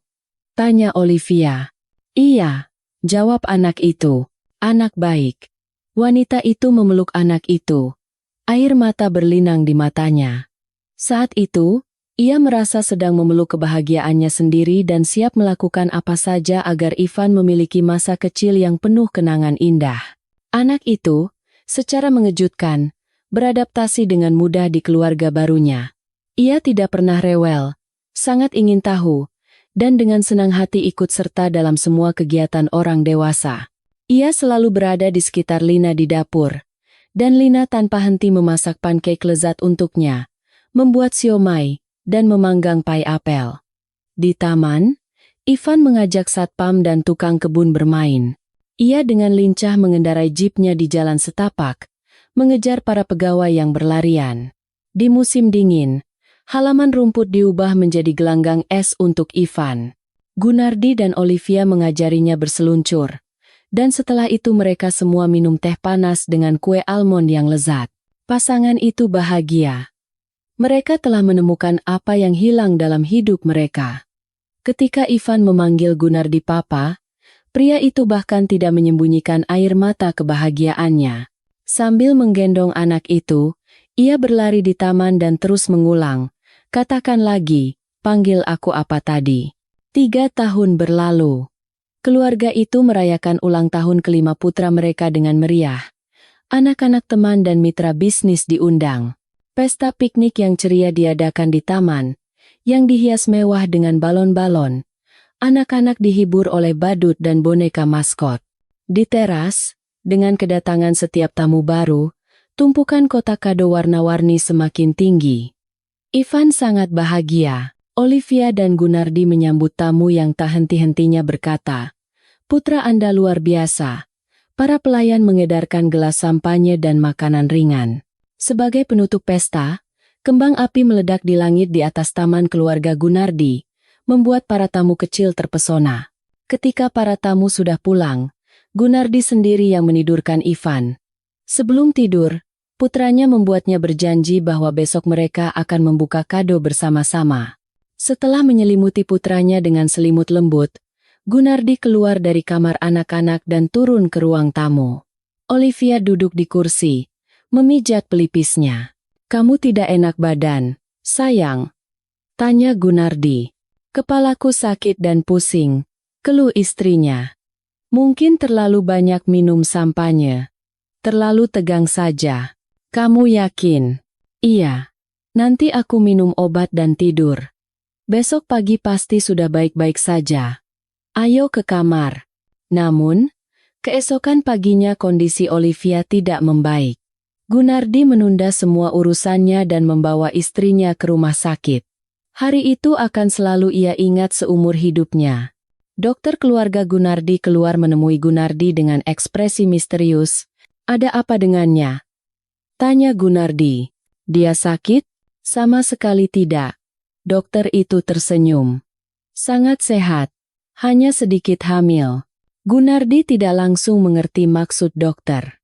Speaker 1: Tanya Olivia. Iya, jawab anak itu. Anak baik. Wanita itu memeluk anak itu. Air mata berlinang di matanya. Saat itu, ia merasa sedang memeluk kebahagiaannya sendiri dan siap melakukan apa saja agar Ivan memiliki masa kecil yang penuh kenangan indah. Anak itu, secara mengejutkan, beradaptasi dengan mudah di keluarga barunya. Ia tidak pernah rewel, sangat ingin tahu, dan dengan senang hati ikut serta dalam semua kegiatan orang dewasa. Ia selalu berada di sekitar Lina di dapur, dan Lina tanpa henti memasak pancake lezat untuknya, membuat siomay, dan memanggang pai apel. Di taman, Ivan mengajak satpam dan tukang kebun bermain. Ia dengan lincah mengendarai jeepnya di jalan setapak, mengejar para pegawai yang berlarian. Di musim dingin, halaman rumput diubah menjadi gelanggang es untuk Ivan. Gunardi dan Olivia mengajarinya berseluncur, dan setelah itu mereka semua minum teh panas dengan kue almond yang lezat. Pasangan itu bahagia. Mereka telah menemukan apa yang hilang dalam hidup mereka. Ketika Ivan memanggil Gunardi papa, pria itu bahkan tidak menyembunyikan air mata kebahagiaannya. Sambil menggendong anak itu, ia berlari di taman dan terus mengulang, "Katakan lagi, panggil aku apa tadi?" 3 tahun berlalu. Keluarga itu merayakan ulang tahun kelima putra mereka dengan meriah. Anak-anak teman dan mitra bisnis diundang. Pesta piknik yang ceria diadakan di taman, yang dihias mewah dengan balon-balon. Anak-anak dihibur oleh badut dan boneka maskot. Di teras, dengan kedatangan setiap tamu baru, tumpukan kotak kado warna-warni semakin tinggi. Ivan sangat bahagia. Olivia dan Gunardi menyambut tamu yang tak henti-hentinya berkata, "Putra Anda luar biasa." Para pelayan mengedarkan gelas sampanye dan makanan ringan. Sebagai penutup pesta, kembang api meledak di langit di atas taman keluarga Gunardi, membuat para tamu kecil terpesona. Ketika para tamu sudah pulang, Gunardi sendiri yang menidurkan Ivan. Sebelum tidur, putranya membuatnya berjanji bahwa besok mereka akan membuka kado bersama-sama. Setelah menyelimuti putranya dengan selimut lembut, Gunardi keluar dari kamar anak-anak dan turun ke ruang tamu. Olivia duduk di kursi, memijat pelipisnya. "Kamu tidak enak badan, sayang?" tanya Gunardi. "Kepalaku sakit dan pusing," keluh istrinya. "Mungkin terlalu banyak minum sampanye. Terlalu tegang saja." "Kamu yakin?" "Iya. Nanti aku minum obat dan tidur. Besok pagi pasti sudah baik-baik saja. Ayo ke kamar." Namun, keesokan paginya kondisi Olivia tidak membaik. Gunardi menunda semua urusannya dan membawa istrinya ke rumah sakit. Hari itu akan selalu ia ingat seumur hidupnya. Dokter keluarga Gunardi keluar menemui Gunardi dengan ekspresi misterius. "Ada apa dengannya?" tanya Gunardi. "Dia sakit?" "Sama sekali tidak." Dokter itu tersenyum. "Sangat sehat. Hanya sedikit hamil." Gunardi tidak langsung mengerti maksud dokter.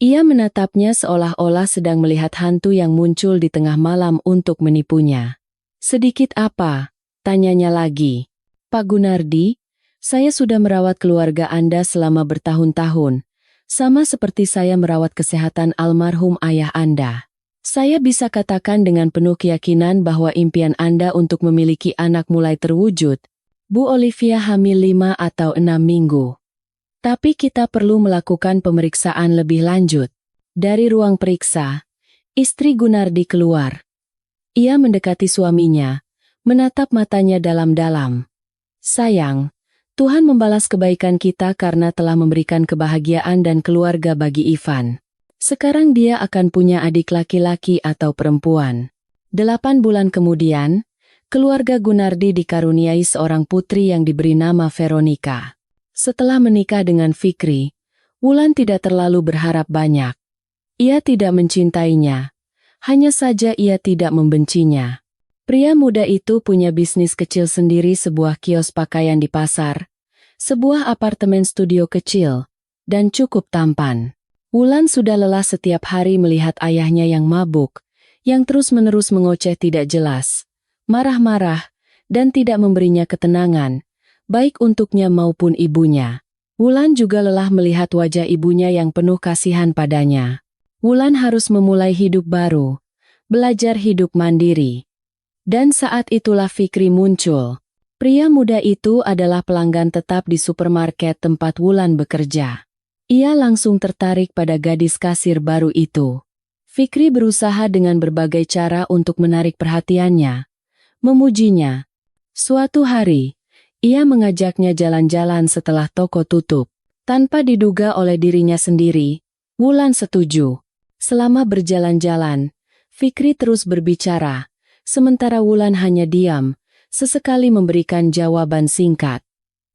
Speaker 1: Ia menatapnya seolah-olah sedang melihat hantu yang muncul di tengah malam untuk menipunya. "Sedikit apa?" tanyanya lagi. "Pak Gunardi, saya sudah merawat keluarga Anda selama bertahun-tahun, sama seperti saya merawat kesehatan almarhum ayah Anda. Saya bisa katakan dengan penuh keyakinan bahwa impian Anda untuk memiliki anak mulai terwujud. Bu Olivia hamil 5 atau 6 minggu. Tapi kita perlu melakukan pemeriksaan lebih lanjut." Dari ruang periksa, istri Gunardi keluar. Ia mendekati suaminya, menatap matanya dalam-dalam. "Sayang, Tuhan membalas kebaikan kita karena telah memberikan kebahagiaan dan keluarga bagi Ivan. Sekarang dia akan punya adik laki-laki atau perempuan." 8 bulan kemudian, keluarga Gunardi dikaruniai seorang putri yang diberi nama Veronica. Setelah menikah dengan Fikri, Wulan tidak terlalu berharap banyak. Ia tidak mencintainya, hanya saja ia tidak membencinya. Pria muda itu punya bisnis kecil sendiri, sebuah kios pakaian di pasar, sebuah apartemen studio kecil, dan cukup tampan. Wulan sudah lelah setiap hari melihat ayahnya yang mabuk, yang terus-menerus mengoceh tidak jelas, marah-marah, dan tidak memberinya ketenangan, baik untuknya maupun ibunya. Wulan juga lelah melihat wajah ibunya yang penuh kasihan padanya. Wulan harus memulai hidup baru, belajar hidup mandiri. Dan saat itulah Fikri muncul. Pria muda itu adalah pelanggan tetap di supermarket tempat Wulan bekerja. Ia langsung tertarik pada gadis kasir baru itu. Fikri berusaha dengan berbagai cara untuk menarik perhatiannya, memujinya. Suatu hari, ia mengajaknya jalan-jalan setelah toko tutup. Tanpa diduga oleh dirinya sendiri, Wulan setuju. Selama berjalan-jalan, Fikri terus berbicara, sementara Wulan hanya diam, sesekali memberikan jawaban singkat.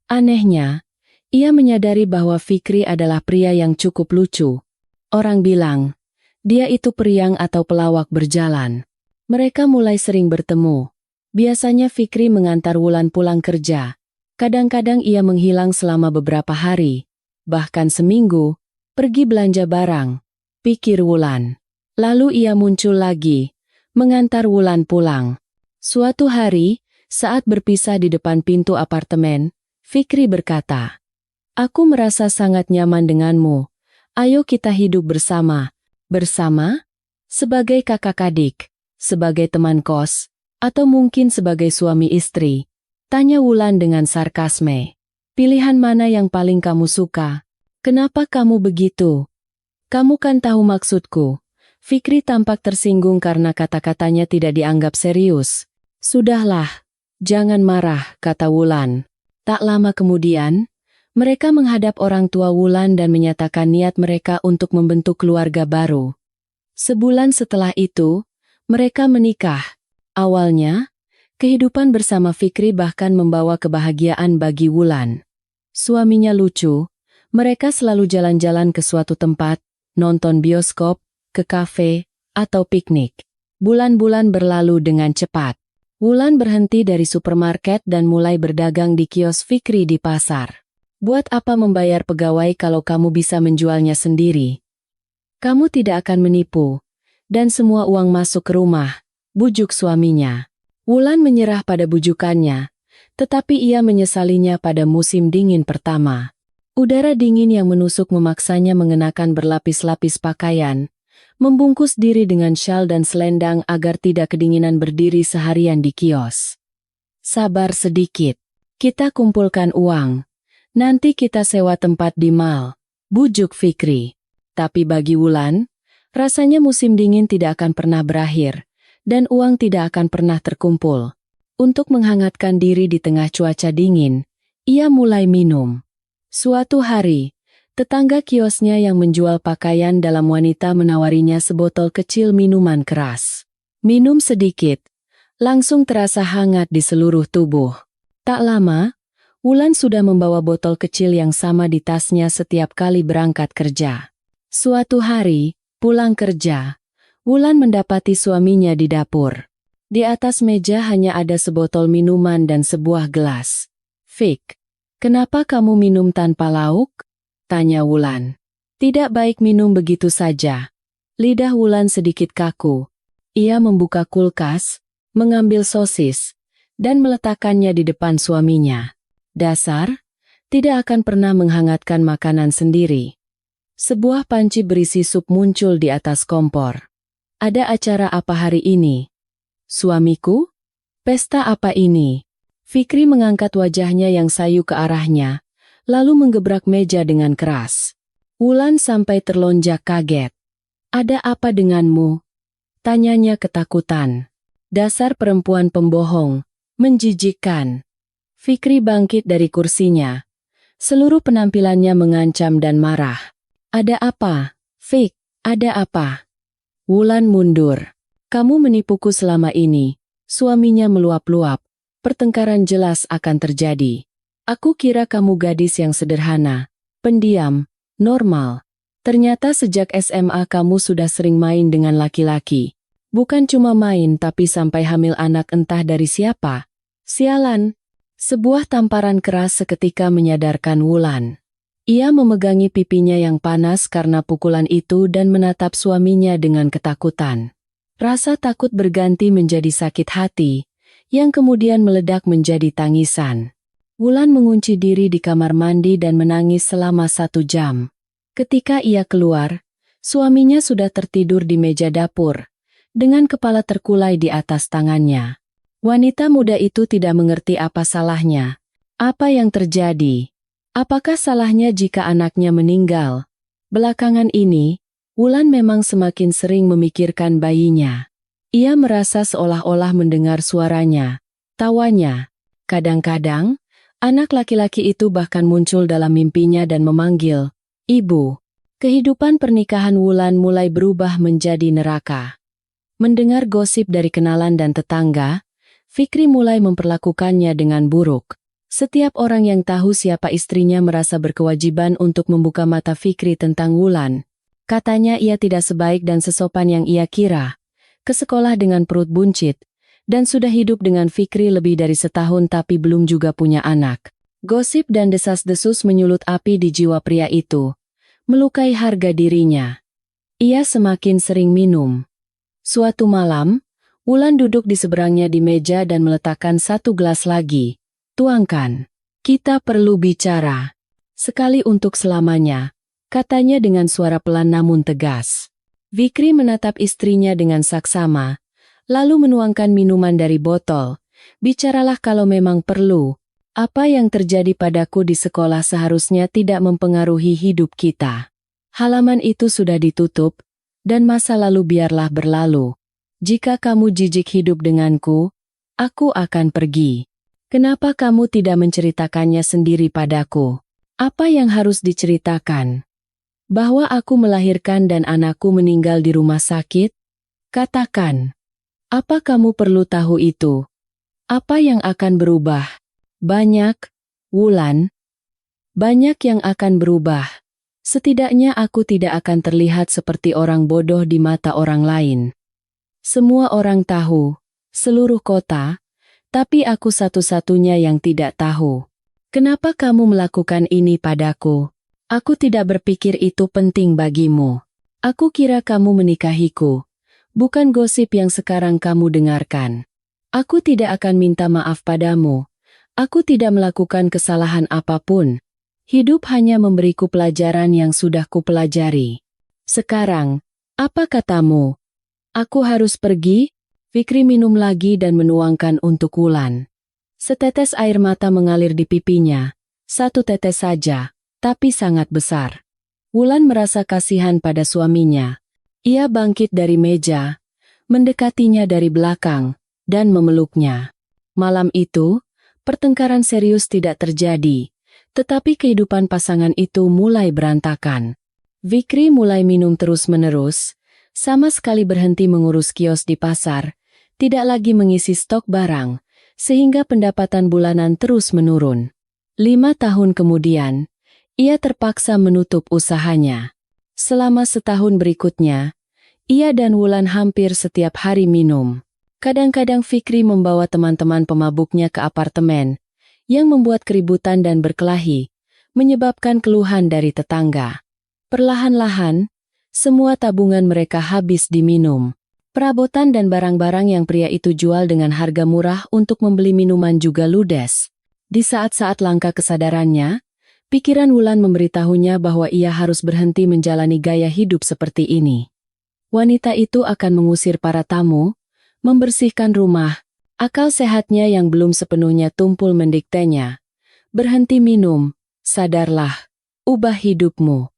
Speaker 1: Anehnya, ia menyadari bahwa Fikri adalah pria yang cukup lucu. Orang bilang, dia itu periang atau pelawak berjalan. Mereka mulai sering bertemu. Biasanya Fikri mengantar Wulan pulang kerja. Kadang-kadang ia menghilang selama beberapa hari, bahkan seminggu, pergi belanja barang, pikir Wulan. Lalu ia muncul lagi, mengantar Wulan pulang. Suatu hari, saat berpisah di depan pintu apartemen, Fikri berkata, "Aku merasa sangat nyaman denganmu. Ayo kita hidup bersama." Bersama? Sebagai kakak adik, sebagai teman kos, atau mungkin sebagai suami istri? Tanya Wulan dengan sarkasme. Pilihan mana yang paling kamu suka? Kenapa kamu begitu? Kamu kan tahu maksudku. Fikri tampak tersinggung karena kata-katanya tidak dianggap serius. Sudahlah, jangan marah, kata Wulan. Tak lama kemudian, mereka menghadap orang tua Wulan dan menyatakan niat mereka untuk membentuk keluarga baru. Sebulan setelah itu, mereka menikah. Awalnya, kehidupan bersama Fikri bahkan membawa kebahagiaan bagi Wulan. Suaminya lucu, mereka selalu jalan-jalan ke suatu tempat, nonton bioskop, ke kafe, atau piknik. Bulan-bulan berlalu dengan cepat. Wulan berhenti dari supermarket dan mulai berdagang di kios Fikri di pasar. Buat apa membayar pegawai kalau kamu bisa menjualnya sendiri? Kamu tidak akan menipu, dan semua uang masuk ke rumah, bujuk suaminya. Wulan menyerah pada bujukannya, tetapi ia menyesalinya pada musim dingin pertama. Udara dingin yang menusuk memaksanya mengenakan berlapis-lapis pakaian, membungkus diri dengan syal dan selendang agar tidak kedinginan berdiri seharian di kios. Sabar sedikit, kita kumpulkan uang. Nanti kita sewa tempat di mall, bujuk Fikri. Tapi bagi Wulan, rasanya musim dingin tidak akan pernah berakhir, dan uang tidak akan pernah terkumpul. Untuk menghangatkan diri di tengah cuaca dingin, ia mulai minum. Suatu hari, tetangga kiosnya yang menjual pakaian dalam wanita menawarinya sebotol kecil minuman keras. Minum sedikit, langsung terasa hangat di seluruh tubuh. Tak lama, Wulan sudah membawa botol kecil yang sama di tasnya setiap kali berangkat kerja. Suatu hari, pulang kerja, Wulan mendapati suaminya di dapur. Di atas meja hanya ada sebotol minuman dan sebuah gelas. "Fik, kenapa kamu minum tanpa lauk?" tanya Wulan. "Tidak baik minum begitu saja." Lidah Wulan sedikit kaku. Ia membuka kulkas, mengambil sosis, dan meletakkannya di depan suaminya. "Dasar, tidak akan pernah menghangatkan makanan sendiri." Sebuah panci berisi sup muncul di atas kompor. "Ada acara apa hari ini?" "Suamiku? Pesta apa ini?" Fikri mengangkat wajahnya yang sayu ke arahnya, lalu menggebrak meja dengan keras. Wulan sampai terlonjak kaget. "Ada apa denganmu?" tanyanya ketakutan. "Dasar perempuan pembohong, menjijikkan." Fikri bangkit dari kursinya. Seluruh penampilannya mengancam dan marah. "Ada apa, Fik? Ada apa?" Wulan mundur. "Kamu menipuku selama ini." Suaminya meluap-luap. "Pertengkaran jelas akan terjadi. Aku kira kamu gadis yang sederhana, pendiam, normal. Ternyata sejak SMA kamu sudah sering main dengan laki-laki. Bukan cuma main tapi sampai hamil anak entah dari siapa. Sialan." Sebuah tamparan keras seketika menyadarkan Wulan. Ia memegangi pipinya yang panas karena pukulan itu dan menatap suaminya dengan ketakutan. Rasa takut berganti menjadi sakit hati, yang kemudian meledak menjadi tangisan. Wulan mengunci diri di kamar mandi dan menangis selama 1 jam. Ketika ia keluar, suaminya sudah tertidur di meja dapur, dengan kepala terkulai di atas tangannya. Wanita muda itu tidak mengerti apa salahnya. Apa yang terjadi? Apakah salahnya jika anaknya meninggal? Belakangan ini, Wulan memang semakin sering memikirkan bayinya. Ia merasa seolah-olah mendengar suaranya, tawanya. Kadang-kadang, anak laki-laki itu bahkan muncul dalam mimpinya dan memanggil, "Ibu." Kehidupan pernikahan Wulan mulai berubah menjadi neraka. Mendengar gosip dari kenalan dan tetangga, Fikri mulai memperlakukannya dengan buruk. Setiap orang yang tahu siapa istrinya merasa berkewajiban untuk membuka mata Fikri tentang Wulan. Katanya ia tidak sebaik dan sesopan yang ia kira. Ke sekolah dengan perut buncit, dan sudah hidup dengan Fikri lebih dari setahun tapi belum juga punya anak. Gosip dan desas-desus menyulut api di jiwa pria itu, melukai harga dirinya. Ia semakin sering minum. Suatu malam, Wulan duduk di seberangnya di meja dan meletakkan satu gelas lagi. "Tuangkan. Kita perlu bicara. Sekali untuk selamanya," katanya dengan suara pelan namun tegas. Fikri menatap istrinya dengan saksama, lalu menuangkan minuman dari botol. "Bicaralah kalau memang perlu. Apa yang terjadi padaku di sekolah seharusnya tidak mempengaruhi hidup kita. Halaman itu sudah ditutup, dan masa lalu biarlah berlalu. Jika kamu jijik hidup denganku, aku akan pergi. Kenapa kamu tidak menceritakannya sendiri padaku? Apa yang harus diceritakan? Bahwa aku melahirkan dan anakku meninggal di rumah sakit? Katakan. Apa kamu perlu tahu itu? Apa yang akan berubah? Banyak, Wulan. Banyak yang akan berubah. Setidaknya aku tidak akan terlihat seperti orang bodoh di mata orang lain. Semua orang tahu, seluruh kota, tapi aku satu-satunya yang tidak tahu. Kenapa kamu melakukan ini padaku? Aku tidak berpikir itu penting bagimu. Aku kira kamu menikahiku, bukan gosip yang sekarang kamu dengarkan. Aku tidak akan minta maaf padamu. Aku tidak melakukan kesalahan apapun. Hidup hanya memberiku pelajaran yang sudah kupelajari. Sekarang, apa katamu? Aku harus pergi? Fikri minum lagi dan menuangkan untuk Wulan. Setetes air mata mengalir di pipinya. Satu tetes saja, tapi sangat besar. Wulan merasa kasihan pada suaminya. Ia bangkit dari meja, mendekatinya dari belakang, dan memeluknya. Malam itu, pertengkaran serius tidak terjadi, tetapi kehidupan pasangan itu mulai berantakan. Fikri mulai minum terus-menerus, sama sekali berhenti mengurus kios di pasar, tidak lagi mengisi stok barang, sehingga pendapatan bulanan terus menurun. 5 tahun kemudian, ia terpaksa menutup usahanya. Selama setahun berikutnya, ia dan Wulan hampir setiap hari minum. Kadang-kadang Fikri membawa teman-teman pemabuknya ke apartemen, yang membuat keributan dan berkelahi, menyebabkan keluhan dari tetangga. Perlahan-lahan, semua tabungan mereka habis diminum. Perabotan dan barang-barang yang pria itu jual dengan harga murah untuk membeli minuman juga ludes. Di saat-saat langka kesadarannya, pikiran Wulan memberitahunya bahwa ia harus berhenti menjalani gaya hidup seperti ini. Wanita itu akan mengusir para tamu, membersihkan rumah, akal sehatnya yang belum sepenuhnya tumpul mendiktenya. "Berhenti minum, sadarlah, ubah hidupmu."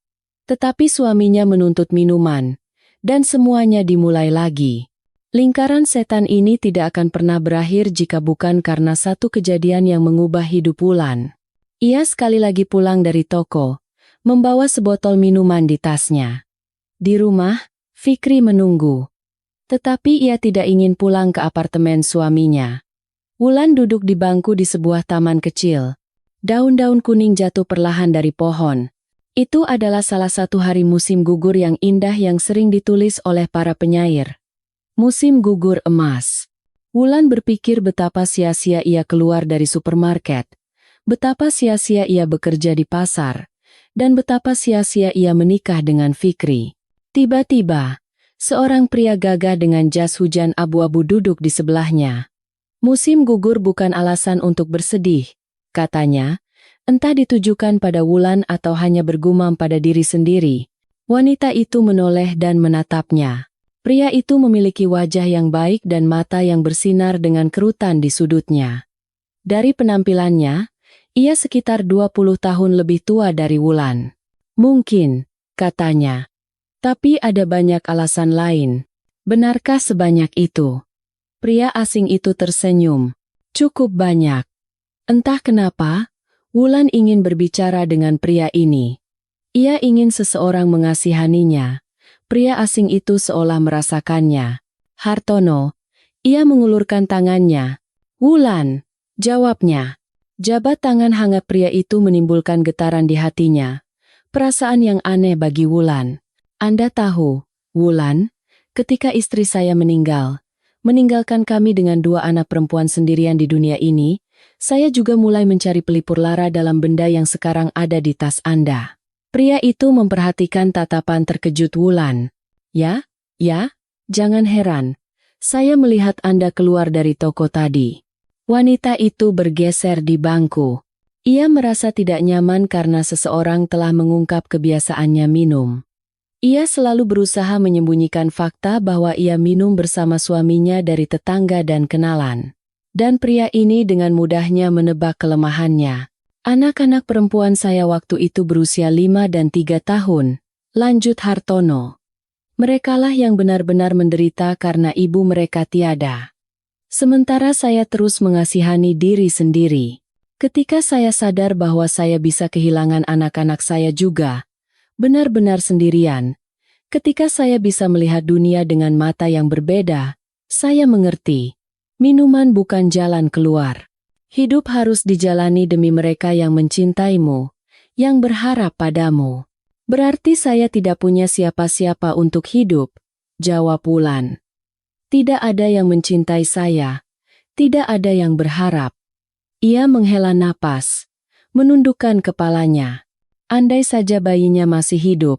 Speaker 1: Tetapi suaminya menuntut minuman, dan semuanya dimulai lagi. Lingkaran setan ini tidak akan pernah berakhir jika bukan karena satu kejadian yang mengubah hidup Wulan. Ia sekali lagi pulang dari toko, membawa sebotol minuman di tasnya. Di rumah, Fikri menunggu. Tetapi ia tidak ingin pulang ke apartemen suaminya. Wulan duduk di bangku di sebuah taman kecil. Daun-daun kuning jatuh perlahan dari pohon. Itu adalah salah satu hari musim gugur yang indah yang sering ditulis oleh para penyair. Musim gugur emas. Wulan berpikir betapa sia-sia ia keluar dari supermarket, betapa sia-sia ia bekerja di pasar, dan betapa sia-sia ia menikah dengan Fikri. Tiba-tiba, seorang pria gagah dengan jas hujan abu-abu duduk di sebelahnya. "Musim gugur bukan alasan untuk bersedih," katanya, entah ditujukan pada Wulan atau hanya bergumam pada diri sendiri. Wanita itu menoleh dan menatapnya. Pria itu memiliki wajah yang baik dan mata yang bersinar dengan kerutan di sudutnya. Dari penampilannya, ia sekitar 20 tahun lebih tua dari Wulan. "Mungkin," katanya. Tapi ada banyak alasan lain. Benarkah sebanyak itu? Pria asing itu tersenyum. Cukup banyak. Entah kenapa, Wulan ingin berbicara dengan pria ini. Ia ingin seseorang mengasihaninya. Pria asing itu seolah merasakannya. Hartono, ia mengulurkan tangannya. Wulan, jawabnya. Jabat tangan hangat pria itu menimbulkan getaran di hatinya. Perasaan yang aneh bagi Wulan. Anda tahu, Wulan, ketika istri saya meninggal, meninggalkan kami dengan 2 anak perempuan sendirian di dunia ini, saya juga mulai mencari pelipur lara dalam benda yang sekarang ada di tas Anda. Pria itu memperhatikan tatapan terkejut Wulan. Ya, jangan heran. Saya melihat Anda keluar dari toko tadi. Wanita itu bergeser di bangku. Ia merasa tidak nyaman karena seseorang telah mengungkap kebiasaannya minum. Ia selalu berusaha menyembunyikan fakta bahwa ia minum bersama suaminya dari tetangga dan kenalan. Dan pria ini dengan mudahnya menebak kelemahannya. Anak-anak perempuan saya waktu itu berusia 5 dan 3 tahun, lanjut Hartono. Merekalah yang benar-benar menderita karena ibu mereka tiada. Sementara saya terus mengasihani diri sendiri. Ketika saya sadar bahwa saya bisa kehilangan anak-anak saya juga, benar-benar sendirian. Ketika saya bisa melihat dunia dengan mata yang berbeda, saya mengerti. Minuman bukan jalan keluar. Hidup harus dijalani demi mereka yang mencintaimu, yang berharap padamu. Berarti saya tidak punya siapa-siapa untuk hidup, jawab Wulan. Tidak ada yang mencintai saya, tidak ada yang berharap. Ia menghela napas, menundukkan kepalanya. Andai saja bayinya masih hidup,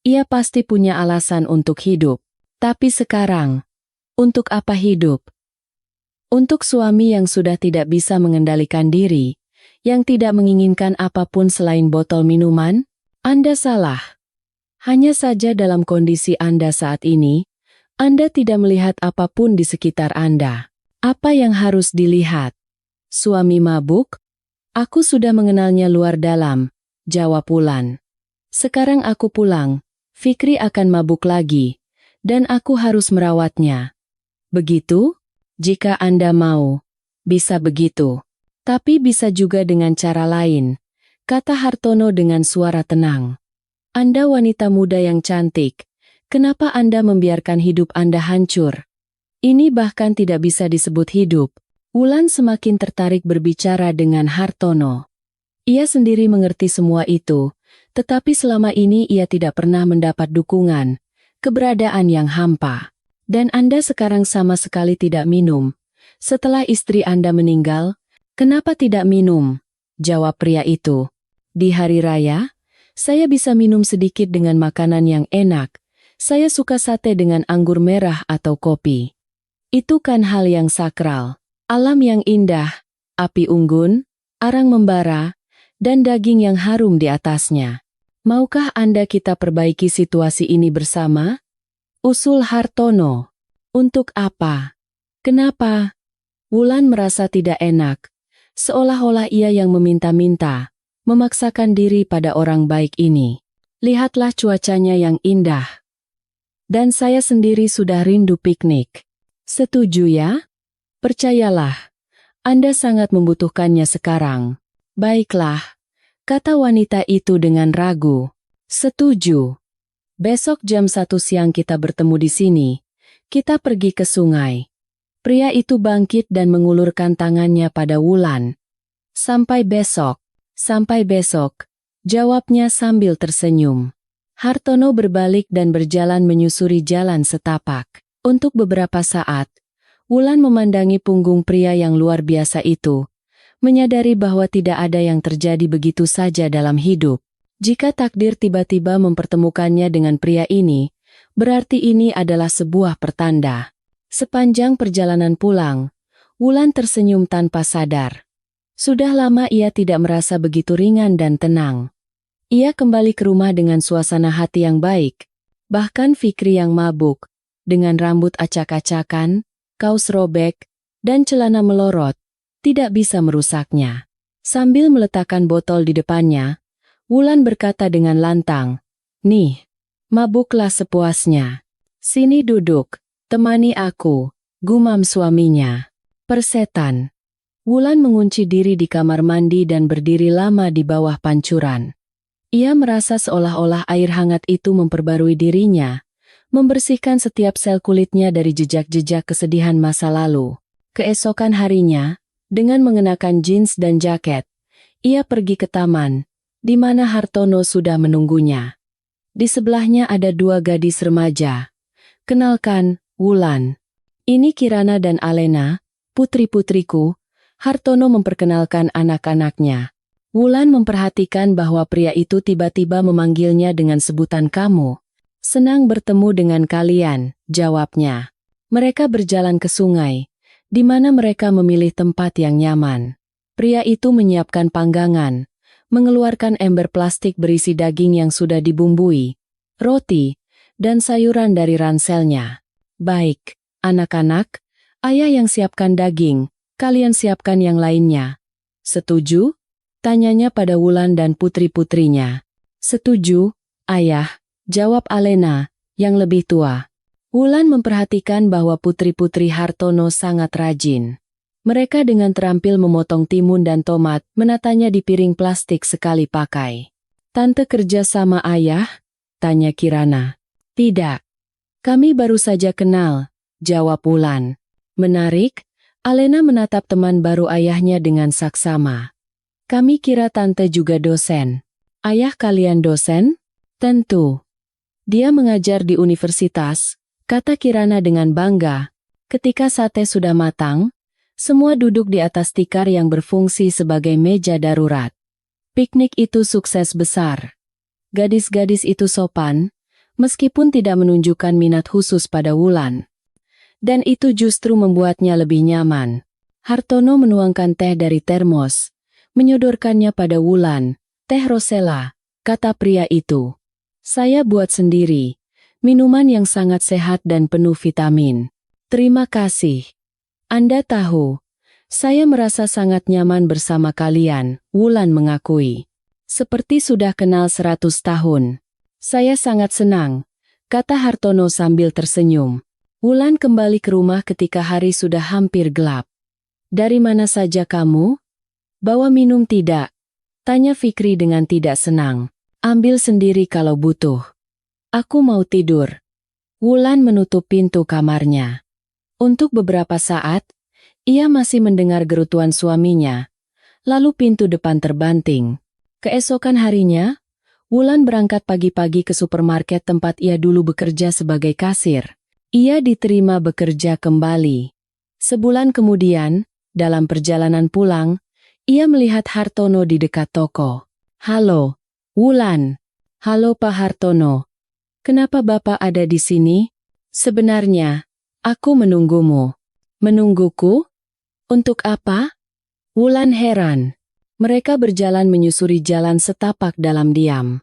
Speaker 1: ia pasti punya alasan untuk hidup. Tapi sekarang, untuk apa hidup? Untuk suami yang sudah tidak bisa mengendalikan diri, yang tidak menginginkan apapun selain botol minuman? Anda salah. Hanya saja dalam kondisi Anda saat ini, Anda tidak melihat apapun di sekitar Anda. Apa yang harus dilihat? Suami mabuk? Aku sudah mengenalnya luar dalam, jawab Wulan. Sekarang aku pulang, Fikri akan mabuk lagi, dan aku harus merawatnya. Begitu? Jika Anda mau, bisa begitu. Tapi bisa juga dengan cara lain, kata Hartono dengan suara tenang. Anda wanita muda yang cantik, kenapa Anda membiarkan hidup Anda hancur? Ini bahkan tidak bisa disebut hidup. Wulan semakin tertarik berbicara dengan Hartono. Ia sendiri mengerti semua itu, tetapi selama ini ia tidak pernah mendapat dukungan, keberadaan yang hampa. Dan Anda sekarang sama sekali tidak minum. Setelah istri Anda meninggal, kenapa tidak minum? Jawab pria itu. Di hari raya, saya bisa minum sedikit dengan makanan yang enak. Saya suka sate dengan anggur merah atau kopi. Itu kan hal yang sakral. Alam yang indah, api unggun, arang membara, dan daging yang harum di atasnya. Maukah Anda kita perbaiki situasi ini bersama? Usul Hartono. Untuk apa? Kenapa? Wulan merasa tidak enak, seolah-olah ia yang meminta-minta, memaksakan diri pada orang baik ini. Lihatlah cuacanya yang indah. Dan saya sendiri sudah rindu piknik. Setuju ya? Percayalah, Anda sangat membutuhkannya sekarang. Baiklah, kata wanita itu dengan ragu. Setuju. Besok jam 1 siang kita bertemu di sini. Kita pergi ke sungai. Pria itu bangkit dan mengulurkan tangannya pada Wulan. Sampai besok, jawabnya sambil tersenyum. Hartono berbalik dan berjalan menyusuri jalan setapak. Untuk beberapa saat, Wulan memandangi punggung pria yang luar biasa itu, menyadari bahwa tidak ada yang terjadi begitu saja dalam hidup. Jika takdir tiba-tiba mempertemukannya dengan pria ini, berarti ini adalah sebuah pertanda. Sepanjang perjalanan pulang, Wulan tersenyum tanpa sadar. Sudah lama ia tidak merasa begitu ringan dan tenang. Ia kembali ke rumah dengan suasana hati yang baik. Bahkan Fikri yang mabuk, dengan rambut acak-acakan, kaos robek, dan celana melorot, tidak bisa merusaknya. Sambil meletakkan botol di depannya, Wulan berkata dengan lantang, "Nih, Mabuklah sepuasnya. Sini duduk, temani aku, gumam suaminya. Persetan. Wulan mengunci diri di kamar mandi dan berdiri lama di bawah pancuran. Ia merasa seolah-olah air hangat itu memperbarui dirinya, membersihkan setiap sel kulitnya dari jejak-jejak kesedihan masa lalu. Keesokan harinya, dengan mengenakan jeans dan jaket, ia pergi ke taman, di mana Hartono sudah menunggunya. Di sebelahnya ada dua gadis remaja. Kenalkan, Wulan. Ini Kirana dan Alena, putri-putriku. Hartono memperkenalkan anak-anaknya. Wulan memperhatikan bahwa pria itu tiba-tiba memanggilnya dengan sebutan kamu. Senang bertemu dengan kalian, jawabnya. Mereka berjalan ke sungai, di mana mereka memilih tempat yang nyaman. Pria itu menyiapkan panggangan, mengeluarkan ember plastik berisi daging yang sudah dibumbui, roti, dan sayuran dari ranselnya. Baik, anak-anak, ayah yang siapkan daging, kalian siapkan yang lainnya. Setuju? Tanyanya pada Wulan dan putri-putrinya. Setuju, ayah, jawab Alena, yang lebih tua. Wulan memperhatikan bahwa putri-putri Hartono sangat rajin. Mereka dengan terampil memotong timun dan tomat, menatanya di piring plastik sekali pakai. Tante kerja sama ayah? Tanya Kirana. Tidak. Kami baru saja kenal, jawab Wulan. Menarik? Alena menatap teman baru ayahnya dengan saksama. Kami kira tante juga dosen. Ayah kalian dosen? Tentu. Dia mengajar di universitas, kata Kirana dengan bangga. Ketika sate sudah matang, semua duduk di atas tikar yang berfungsi sebagai meja darurat. Piknik itu sukses besar. Gadis-gadis itu sopan, meskipun tidak menunjukkan minat khusus pada Wulan. Dan itu justru membuatnya lebih nyaman. Hartono menuangkan teh dari termos, menyodorkannya pada Wulan. Teh Rosella, kata pria itu. Saya buat sendiri, minuman yang sangat sehat dan penuh vitamin. Terima kasih. Anda tahu, saya merasa sangat nyaman bersama kalian, Wulan mengakui. Seperti sudah kenal 100 tahun. Saya sangat senang, kata Hartono sambil tersenyum. Wulan kembali ke rumah ketika hari sudah hampir gelap. Dari mana saja kamu? Bawa minum tidak? Tanya Fikri dengan tidak senang. Ambil sendiri kalau butuh. Aku mau tidur. Wulan menutup pintu kamarnya. Untuk beberapa saat, ia masih mendengar gerutuan suaminya. Lalu pintu depan terbanting. Keesokan harinya, Wulan berangkat pagi-pagi ke supermarket tempat ia dulu bekerja sebagai kasir. Ia diterima bekerja kembali. Sebulan kemudian, dalam perjalanan pulang, ia melihat Hartono di dekat toko. Halo, Wulan. Halo Pak Hartono. Kenapa Bapak ada di sini? Sebenarnya, aku menunggumu. Menungguku? Untuk apa? Wulan heran. Mereka berjalan menyusuri jalan setapak dalam diam.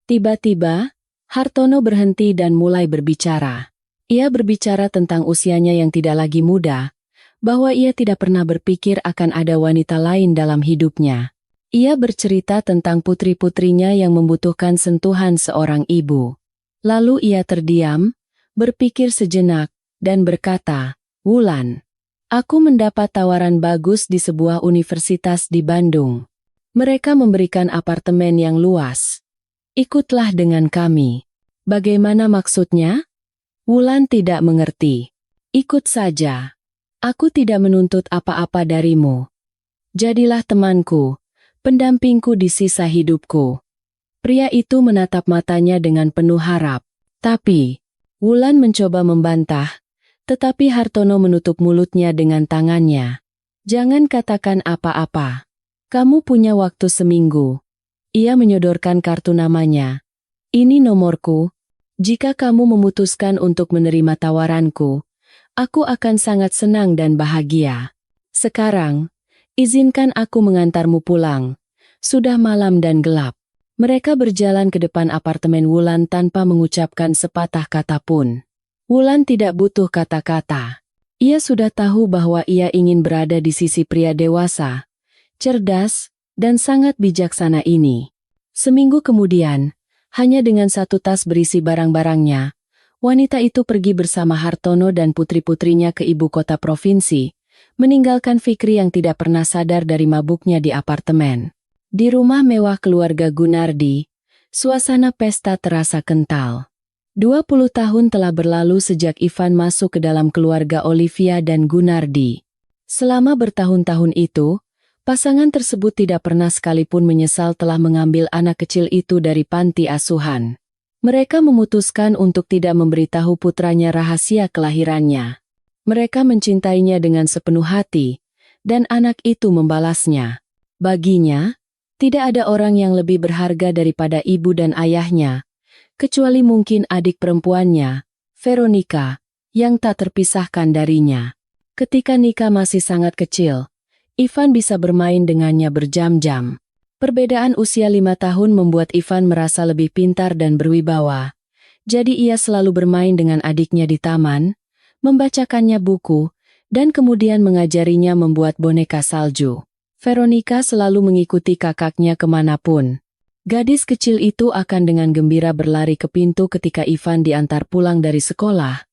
Speaker 1: Tiba-tiba, Hartono berhenti dan mulai berbicara. Ia berbicara tentang usianya yang tidak lagi muda, bahwa ia tidak pernah berpikir akan ada wanita lain dalam hidupnya. Ia bercerita tentang putri-putrinya yang membutuhkan sentuhan seorang ibu. Lalu ia terdiam, berpikir sejenak, dan berkata, Wulan, aku mendapat tawaran bagus di sebuah universitas di Bandung. Mereka memberikan apartemen yang luas. Ikutlah dengan kami. Bagaimana maksudnya? Wulan tidak mengerti. Ikut saja. Aku tidak menuntut apa-apa darimu. Jadilah temanku, pendampingku di sisa hidupku. Pria itu menatap matanya dengan penuh harap. Tapi, Wulan mencoba membantah, tetapi Hartono menutup mulutnya dengan tangannya. Jangan katakan apa-apa. Kamu punya waktu seminggu. Ia menyodorkan kartu namanya. Ini nomorku. Jika kamu memutuskan untuk menerima tawaranku, aku akan sangat senang dan bahagia. Sekarang, izinkan aku mengantarmu pulang. Sudah malam dan gelap. Mereka berjalan ke depan apartemen Wulan tanpa mengucapkan sepatah kata pun. Wulan tidak butuh kata-kata. Ia sudah tahu bahwa ia ingin berada di sisi pria dewasa, cerdas, dan sangat bijaksana ini. Seminggu kemudian, Hanya dengan satu tas berisi barang-barangnya, wanita itu pergi bersama Hartono dan putri-putrinya ke ibu kota provinsi, meninggalkan Fikri yang tidak pernah sadar dari mabuknya di apartemen. Di rumah mewah keluarga Gunardi, suasana pesta terasa kental. 20 tahun telah berlalu sejak Ivan masuk ke dalam keluarga Olivia dan Gunardi. Selama bertahun-tahun itu, pasangan tersebut tidak pernah sekalipun menyesal telah mengambil anak kecil itu dari panti asuhan. Mereka memutuskan untuk tidak memberitahu putranya rahasia kelahirannya. Mereka mencintainya dengan sepenuh hati, dan anak itu membalasnya. Baginya, tidak ada orang yang lebih berharga daripada ibu dan ayahnya, kecuali mungkin adik perempuannya, Veronica, yang tak terpisahkan darinya. Ketika Nika masih sangat kecil, Ivan bisa bermain dengannya berjam-jam. Perbedaan usia 5 tahun membuat Ivan merasa lebih pintar dan berwibawa. Jadi ia selalu bermain dengan adiknya di taman, membacakannya buku, dan kemudian mengajarinya membuat boneka salju. Veronica selalu mengikuti kakaknya kemanapun. Gadis kecil itu akan dengan gembira berlari ke pintu ketika Ivan diantar pulang dari sekolah,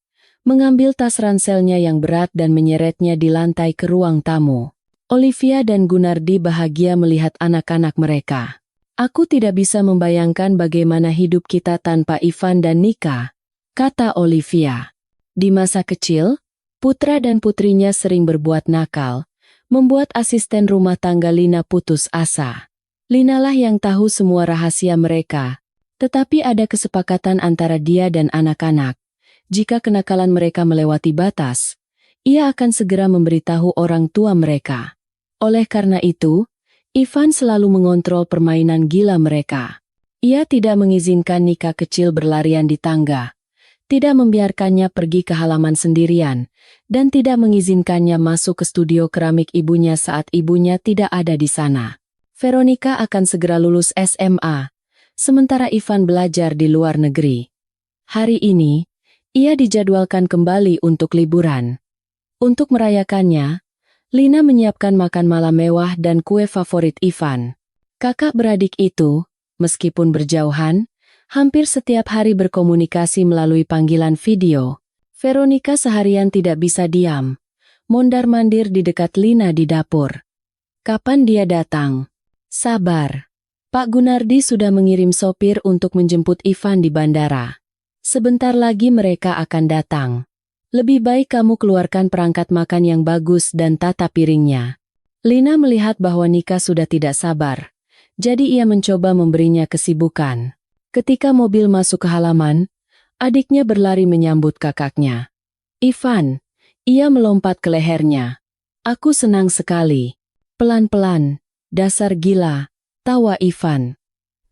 Speaker 1: mengambil tas ranselnya yang berat dan menyeretnya di lantai ke ruang tamu. Olivia dan Gunardi bahagia melihat anak-anak mereka. Aku tidak bisa membayangkan bagaimana hidup kita tanpa Ivan dan Nika, kata Olivia. Di masa kecil, putra dan putrinya sering berbuat nakal, membuat asisten rumah tangga Lina putus asa. Linalah yang tahu semua rahasia mereka, tetapi ada kesepakatan antara dia dan anak-anak. Jika kenakalan mereka melewati batas, ia akan segera memberitahu orang tua mereka. Oleh karena itu, Ivan selalu mengontrol permainan gila mereka. Ia tidak mengizinkan Nika kecil berlarian di tangga, tidak membiarkannya pergi ke halaman sendirian, dan tidak mengizinkannya masuk ke studio keramik ibunya saat ibunya tidak ada di sana. Veronica akan segera lulus SMA, sementara Ivan belajar di luar negeri. Hari ini, ia dijadwalkan kembali untuk liburan. Untuk merayakannya, Lina menyiapkan makan malam mewah dan kue favorit Ivan. Kakak beradik itu, meskipun berjauhan, hampir setiap hari berkomunikasi melalui panggilan video. Veronica seharian tidak bisa diam, mondar-mandir di dekat Lina di dapur. Kapan dia datang? Sabar. Pak Gunardi sudah mengirim sopir untuk menjemput Ivan di bandara. Sebentar lagi mereka akan datang. Lebih baik kamu keluarkan perangkat makan yang bagus dan tata piringnya. Lina melihat bahwa Nika sudah tidak sabar, jadi ia mencoba memberinya kesibukan. Ketika mobil masuk ke halaman, adiknya berlari menyambut kakaknya. Ivan, ia melompat ke lehernya. Aku senang sekali. Pelan-pelan, dasar gila, tawa Ivan.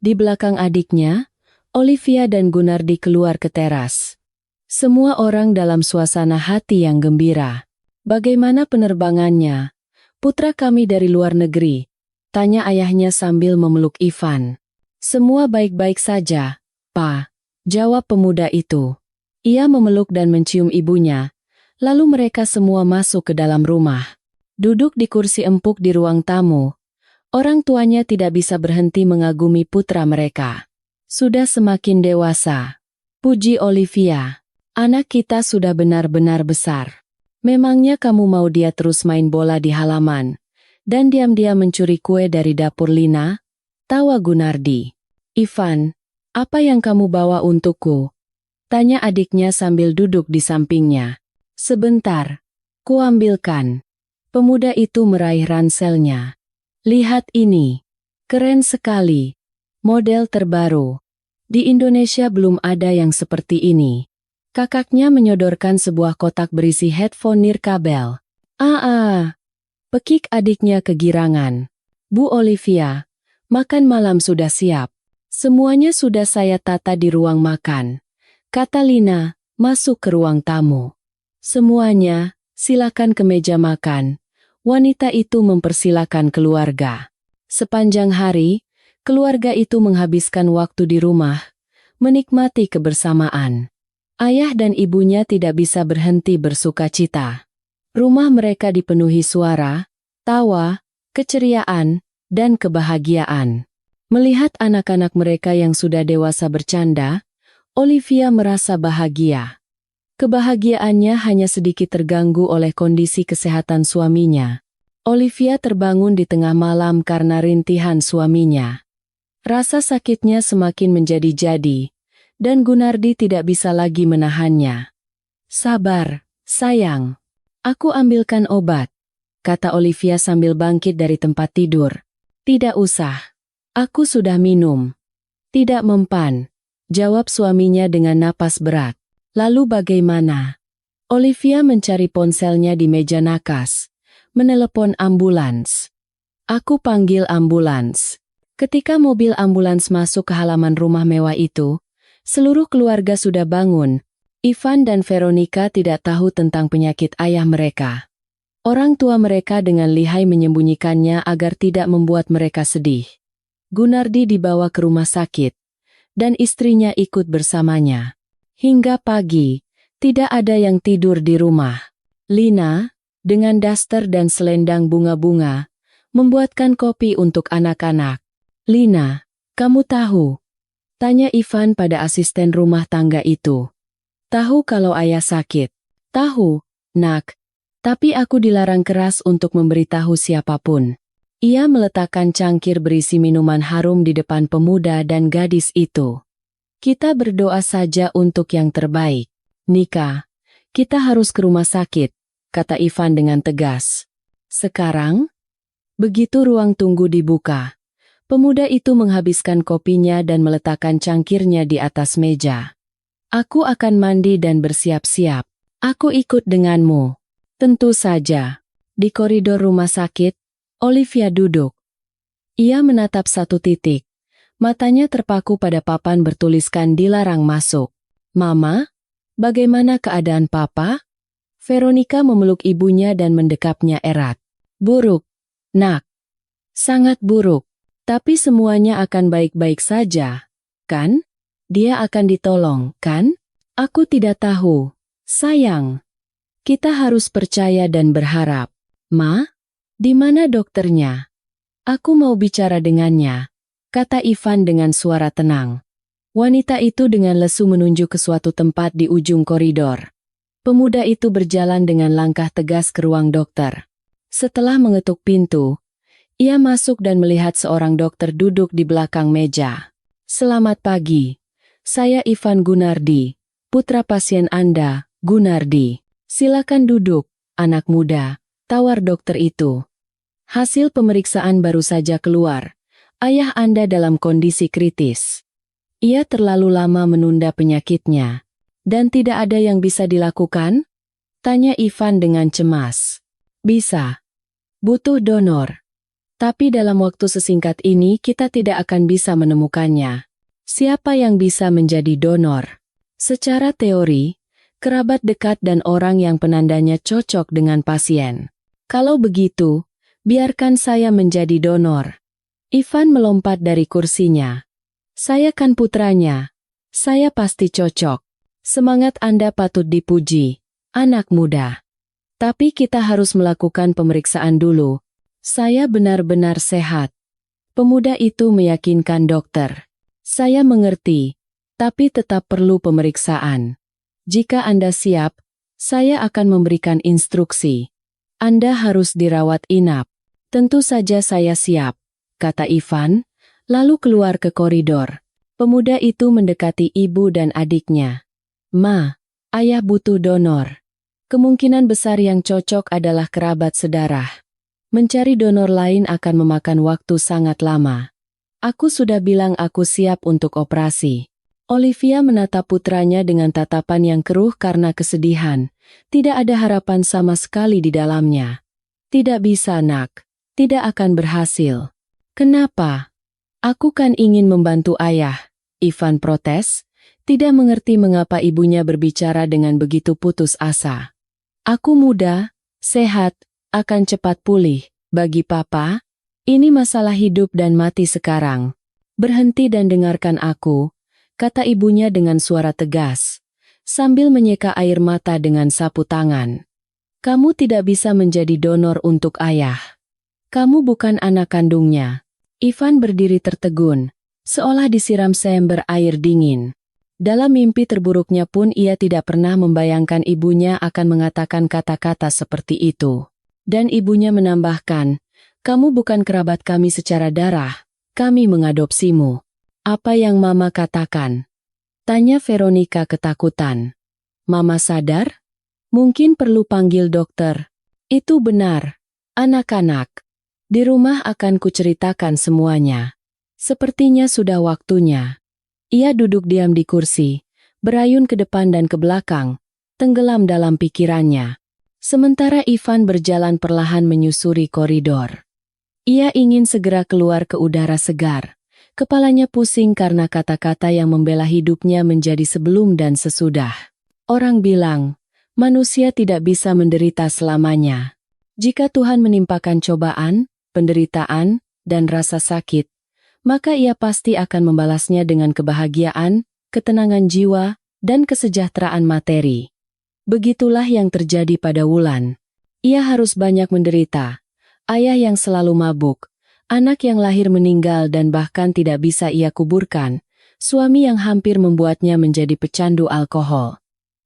Speaker 1: Di belakang adiknya, Olivia dan Gunardi keluar ke teras. Semua orang dalam suasana hati yang gembira. Bagaimana penerbangannya? Putra kami dari luar negeri, tanya ayahnya sambil memeluk Ivan. Semua baik-baik saja, Pa, jawab pemuda itu. Ia memeluk dan mencium ibunya, lalu mereka semua masuk ke dalam rumah. Duduk di kursi empuk di ruang tamu, orang tuanya tidak bisa berhenti mengagumi putra mereka. Sudah semakin dewasa, puji Olivia. Anak kita sudah benar-benar besar. Memangnya kamu mau dia terus main bola di halaman, dan diam-diam mencuri kue dari dapur Lina? Tawa Gunardi. Ivan, apa yang kamu bawa untukku? Tanya adiknya sambil duduk di sampingnya. Sebentar, kuambilkan. Pemuda itu meraih ranselnya. Lihat ini. Keren sekali. Model terbaru. Di Indonesia belum ada yang seperti ini. Kakaknya menyodorkan sebuah kotak berisi headphone nirkabel. Pekik adiknya kegirangan. Bu Olivia, makan malam sudah siap. Semuanya sudah saya tata di ruang makan. Kata Lina, masuk ke ruang tamu. Semuanya, silakan ke meja makan. Wanita itu mempersilakan keluarga. Sepanjang hari, keluarga itu menghabiskan waktu di rumah, menikmati kebersamaan. Ayah dan ibunya tidak bisa berhenti bersukacita. Rumah mereka dipenuhi suara, tawa, keceriaan, dan kebahagiaan. Melihat anak-anak mereka yang sudah dewasa bercanda, Olivia merasa bahagia. Kebahagiaannya hanya sedikit terganggu oleh kondisi kesehatan suaminya. Olivia terbangun di tengah malam karena rintihan suaminya. Rasa sakitnya semakin menjadi-jadi, dan Gunardi tidak bisa lagi menahannya. "Sabar, sayang. Aku ambilkan obat," kata Olivia sambil bangkit dari tempat tidur. "Tidak usah. Aku sudah minum." "Tidak mempan," jawab suaminya dengan napas berat. "Lalu bagaimana?" Olivia mencari ponselnya di meja nakas, menelepon ambulans. "Aku panggil ambulans." Ketika mobil ambulans masuk ke halaman rumah mewah itu, seluruh keluarga sudah bangun. Ivan dan Veronica tidak tahu tentang penyakit ayah mereka. Orang tua mereka dengan lihai menyembunyikannya agar tidak membuat mereka sedih. Gunardi dibawa ke rumah sakit, dan istrinya ikut bersamanya. Hingga pagi, tidak ada yang tidur di rumah. Lina, dengan daster dan selendang bunga-bunga, membuatkan kopi untuk anak-anak. "Lina, kamu tahu?" tanya Ivan pada asisten rumah tangga itu. "Tahu kalau ayah sakit?" "Tahu, nak. Tapi aku dilarang keras untuk memberitahu siapapun." Ia meletakkan cangkir berisi minuman harum di depan pemuda dan gadis itu. "Kita berdoa saja untuk yang terbaik. Nika, kita harus ke rumah sakit," kata Ivan dengan tegas. "Sekarang?" Begitu ruang tunggu dibuka, pemuda itu menghabiskan kopinya dan meletakkan cangkirnya di atas meja. "Aku akan mandi dan bersiap-siap. Aku ikut denganmu." "Tentu saja." Di koridor rumah sakit, Olivia duduk. Ia menatap satu titik. Matanya terpaku pada papan bertuliskan "Dilarang masuk." "Mama, bagaimana keadaan papa?" Veronica memeluk ibunya dan mendekapnya erat. "Buruk, nak. Sangat buruk. Tapi semuanya akan baik-baik saja, kan? Dia akan ditolong, kan?" "Aku tidak tahu, sayang. Kita harus percaya dan berharap." "Ma, di mana dokternya? Aku mau bicara dengannya," kata Ivan dengan suara tenang. Wanita itu dengan lesu menunjuk ke suatu tempat di ujung koridor. Pemuda itu berjalan dengan langkah tegas ke ruang dokter. Setelah mengetuk pintu, ia masuk dan melihat seorang dokter duduk di belakang meja. "Selamat pagi. Saya Ivan Gunardi, putra pasien Anda, Gunardi. Silakan duduk, anak muda," tawar dokter itu. "Hasil pemeriksaan baru saja keluar. Ayah Anda dalam kondisi kritis. Ia terlalu lama menunda penyakitnya. Dan tidak ada yang bisa dilakukan?" tanya Ivan dengan cemas. "Bisa. Butuh donor. Tapi dalam waktu sesingkat ini kita tidak akan bisa menemukannya." "Siapa yang bisa menjadi donor?" "Secara teori, kerabat dekat dan orang yang penandanya cocok dengan pasien." "Kalau begitu, biarkan saya menjadi donor." Ivan melompat dari kursinya. "Saya kan putranya. Saya pasti cocok." "Semangat Anda patut dipuji, anak muda. Tapi kita harus melakukan pemeriksaan dulu. Saya benar-benar sehat." Pemuda itu meyakinkan dokter. "Saya mengerti, tapi tetap perlu pemeriksaan. Jika Anda siap, saya akan memberikan instruksi. Anda harus dirawat inap." "Tentu saja saya siap," kata Ivan, lalu keluar ke koridor. Pemuda itu mendekati ibu dan adiknya. "Ma, ayah butuh donor. Kemungkinan besar yang cocok adalah kerabat sedarah. Mencari donor lain akan memakan waktu sangat lama. Aku sudah bilang aku siap untuk operasi." Olivia menatap putranya dengan tatapan yang keruh karena kesedihan. Tidak ada harapan sama sekali di dalamnya. "Tidak bisa, nak. Tidak akan berhasil." "Kenapa?" "Aku kan ingin membantu ayah," Ivan protes, tidak mengerti mengapa ibunya berbicara dengan begitu putus asa. "Aku muda, sehat, akan cepat pulih. Bagi papa, ini masalah hidup dan mati sekarang. Berhenti dan dengarkan aku," kata ibunya dengan suara tegas, sambil menyeka air mata dengan sapu tangan. "Kamu tidak bisa menjadi donor untuk ayah. Kamu bukan anak kandungnya." Ivan berdiri tertegun, seolah disiram seember air dingin. Dalam mimpi terburuknya pun ia tidak pernah membayangkan ibunya akan mengatakan kata-kata seperti itu. Dan ibunya menambahkan, "Kamu bukan kerabat kami secara darah, kami mengadopsimu." "Apa yang Mama katakan?" tanya Veronica ketakutan. "Mama sadar? Mungkin perlu panggil dokter." "Itu benar. Anak-anak. Di rumah akan kuceritakan semuanya. Sepertinya sudah waktunya." Ia duduk diam di kursi, berayun ke depan dan ke belakang, tenggelam dalam pikirannya. Sementara Ivan berjalan perlahan menyusuri koridor. Ia ingin segera keluar ke udara segar. Kepalanya pusing karena kata-kata yang membela hidupnya menjadi sebelum dan sesudah. Orang bilang, manusia tidak bisa menderita selamanya. Jika Tuhan menimpakan cobaan, penderitaan, dan rasa sakit, maka ia pasti akan membalasnya dengan kebahagiaan, ketenangan jiwa, dan kesejahteraan materi. Begitulah yang terjadi pada Wulan. Ia harus banyak menderita. Ayah yang selalu mabuk, anak yang lahir meninggal dan bahkan tidak bisa ia kuburkan, suami yang hampir membuatnya menjadi pecandu alkohol.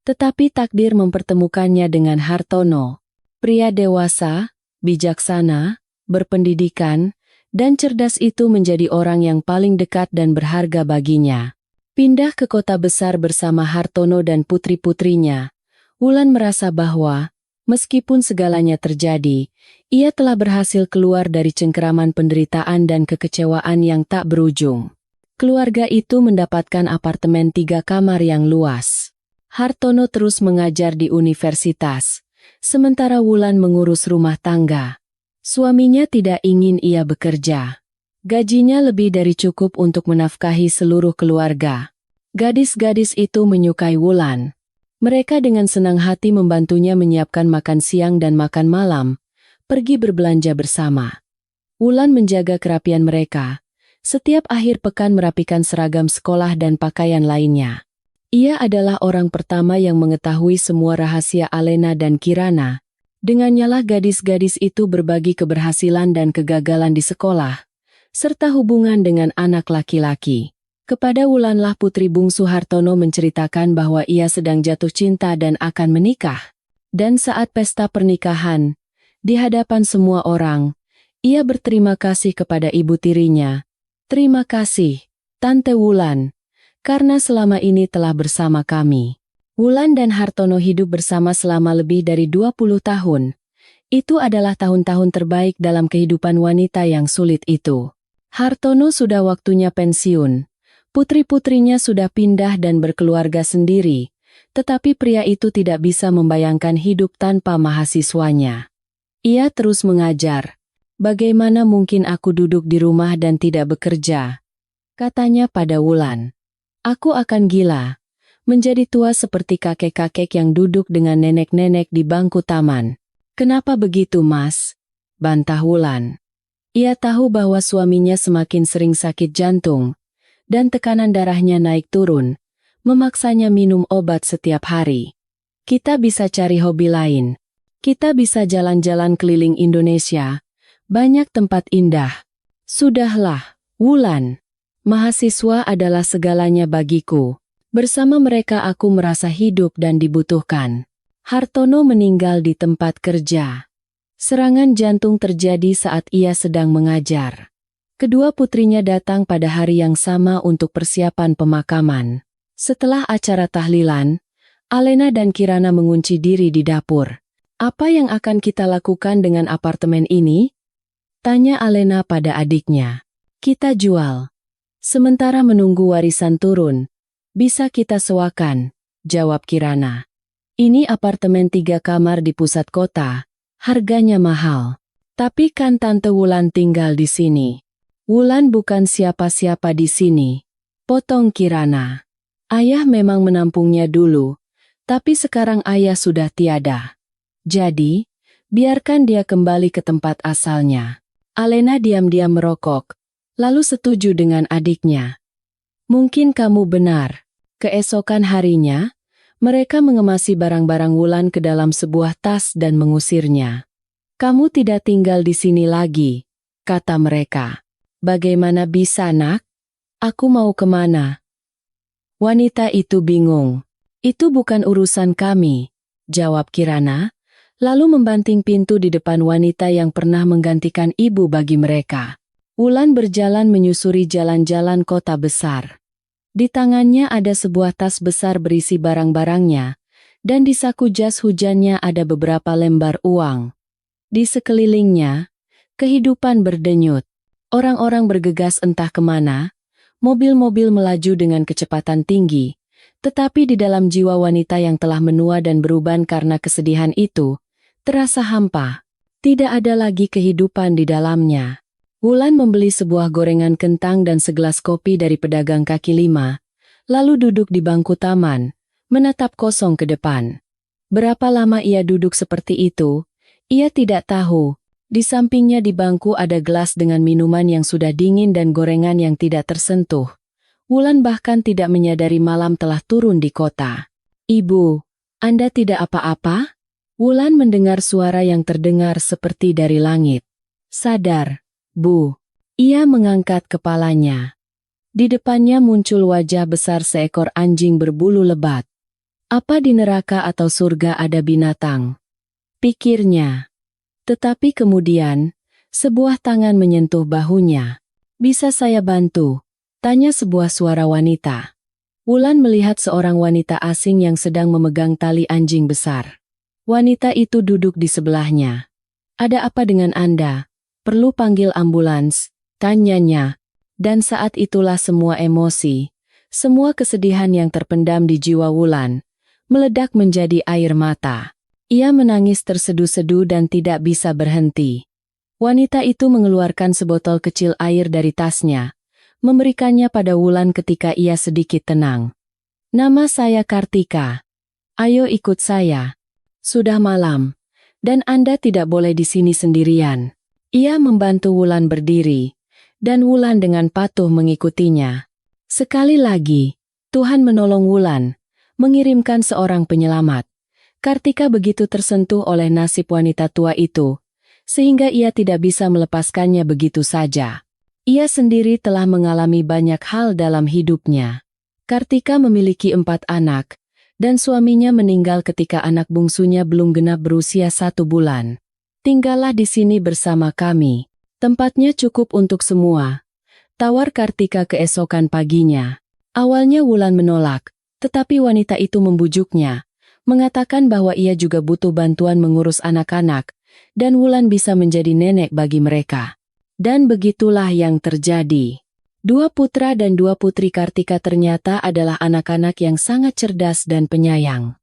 Speaker 1: Tetapi takdir mempertemukannya dengan Hartono, pria dewasa, bijaksana, berpendidikan, dan cerdas itu menjadi orang yang paling dekat dan berharga baginya. Pindah ke kota besar bersama Hartono dan putri-putrinya, Wulan merasa bahwa, meskipun segalanya terjadi, ia telah berhasil keluar dari cengkeraman penderitaan dan kekecewaan yang tak berujung. Keluarga itu mendapatkan apartemen 3 kamar yang luas. Hartono terus mengajar di universitas, sementara Wulan mengurus rumah tangga. Suaminya tidak ingin ia bekerja. Gajinya lebih dari cukup untuk menafkahi seluruh keluarga. Gadis-gadis itu menyukai Wulan. Mereka dengan senang hati membantunya menyiapkan makan siang dan makan malam, pergi berbelanja bersama. Wulan menjaga kerapian mereka. Setiap akhir pekan merapikan seragam sekolah dan pakaian lainnya. Ia adalah orang pertama yang mengetahui semua rahasia Alena dan Kirana. Dengannya lah gadis-gadis itu berbagi keberhasilan dan kegagalan di sekolah, serta hubungan dengan anak laki-laki. Kepada Wulanlah putri bungsu Hartono menceritakan bahwa ia sedang jatuh cinta dan akan menikah. Dan saat pesta pernikahan, di hadapan semua orang, ia berterima kasih kepada ibu tirinya. "Terima kasih, Tante Wulan, karena selama ini telah bersama kami." Wulan dan Hartono hidup bersama selama lebih dari 20 tahun. Itu adalah tahun-tahun terbaik dalam kehidupan wanita yang sulit itu. Hartono sudah waktunya pensiun. Putri-putrinya sudah pindah dan berkeluarga sendiri, tetapi pria itu tidak bisa membayangkan hidup tanpa mahasiswanya. Ia terus mengajar. "Bagaimana mungkin aku duduk di rumah dan tidak bekerja?" katanya pada Wulan. "Aku akan gila. Menjadi tua seperti kakek-kakek yang duduk dengan nenek-nenek di bangku taman." "Kenapa begitu, Mas?" bantah Wulan. Ia tahu bahwa suaminya semakin sering sakit jantung, dan tekanan darahnya naik turun, memaksanya minum obat setiap hari. "Kita bisa cari hobi lain. Kita bisa jalan-jalan keliling Indonesia. Banyak tempat indah." "Sudahlah, Wulan. Mahasiswa adalah segalanya bagiku. Bersama mereka aku merasa hidup dan dibutuhkan." Hartono meninggal di tempat kerja. Serangan jantung terjadi saat ia sedang mengajar. Kedua putrinya datang pada hari yang sama untuk persiapan pemakaman. Setelah acara tahlilan, Alena dan Kirana mengunci diri di dapur. "Apa yang akan kita lakukan dengan apartemen ini?" tanya Alena pada adiknya. "Kita jual. Sementara menunggu warisan turun, bisa kita sewakan," jawab Kirana. "Ini apartemen 3 kamar di pusat kota, harganya mahal. Tapi kan Tante Wulan tinggal di sini." "Wulan bukan siapa-siapa di sini," potong Kirana. "Ayah memang menampungnya dulu, tapi sekarang ayah sudah tiada. Jadi, biarkan dia kembali ke tempat asalnya." Alena diam-diam merokok, lalu setuju dengan adiknya. "Mungkin kamu benar." Keesokan harinya, mereka mengemasi barang-barang Wulan ke dalam sebuah tas dan mengusirnya. "Kamu tidak tinggal di sini lagi," kata mereka. Bagaimana bisa, Nak? Aku mau kemana? Wanita itu bingung. Itu bukan urusan kami, jawab Kirana, lalu membanting pintu di depan wanita yang pernah menggantikan ibu bagi mereka. Wulan berjalan menyusuri jalan-jalan kota besar. Di tangannya ada sebuah tas besar berisi barang-barangnya, dan di saku jas hujannya ada beberapa lembar uang. Di sekelilingnya, kehidupan berdenyut. Orang-orang bergegas entah kemana, mobil-mobil melaju dengan kecepatan tinggi, tetapi di dalam jiwa wanita yang telah menua dan beruban karena kesedihan itu, terasa hampa. Tidak ada lagi kehidupan di dalamnya. Wulan membeli sebuah gorengan kentang dan segelas kopi dari pedagang kaki lima, lalu duduk di bangku taman, menatap kosong ke depan. Berapa lama ia duduk seperti itu, ia tidak tahu. Di sampingnya di bangku ada gelas dengan minuman yang sudah dingin dan gorengan yang tidak tersentuh. Wulan bahkan tidak menyadari malam telah turun di kota. "Ibu, Anda tidak apa-apa?" Wulan mendengar suara yang terdengar seperti dari langit. "Sadar, Bu." Ia mengangkat kepalanya. Di depannya muncul wajah besar seekor anjing berbulu lebat. Apa di neraka atau surga ada binatang? Pikirnya. Tetapi kemudian, sebuah tangan menyentuh bahunya. "Bisa saya bantu?" tanya sebuah suara wanita. Wulan melihat seorang wanita asing yang sedang memegang tali anjing besar. Wanita itu duduk di sebelahnya. "Ada apa dengan Anda? Perlu panggil ambulans?" tanyanya. Dan saat itulah semua emosi, semua kesedihan yang terpendam di jiwa Wulan, meledak menjadi air mata. Ia menangis terseduh-seduh dan tidak bisa berhenti. Wanita itu mengeluarkan sebotol kecil air dari tasnya, memberikannya pada Wulan ketika ia sedikit tenang. "Nama saya Kartika. Ayo ikut saya. Sudah malam, dan Anda tidak boleh di sini sendirian." Ia membantu Wulan berdiri, dan Wulan dengan patuh mengikutinya. Sekali lagi, Tuhan menolong Wulan, mengirimkan seorang penyelamat. Kartika begitu tersentuh oleh nasib wanita tua itu, sehingga ia tidak bisa melepaskannya begitu saja. Ia sendiri telah mengalami banyak hal dalam hidupnya. Kartika memiliki 4 anak, dan suaminya meninggal ketika anak bungsunya belum genap berusia 1 bulan. "Tinggallah di sini bersama kami. Tempatnya cukup untuk semua," tawar Kartika keesokan paginya. Awalnya Wulan menolak, tetapi wanita itu membujuknya, mengatakan bahwa ia juga butuh bantuan mengurus anak-anak, dan Wulan bisa menjadi nenek bagi mereka. Dan begitulah yang terjadi. 2 putra dan 2 putri Kartika ternyata adalah anak-anak yang sangat cerdas dan penyayang.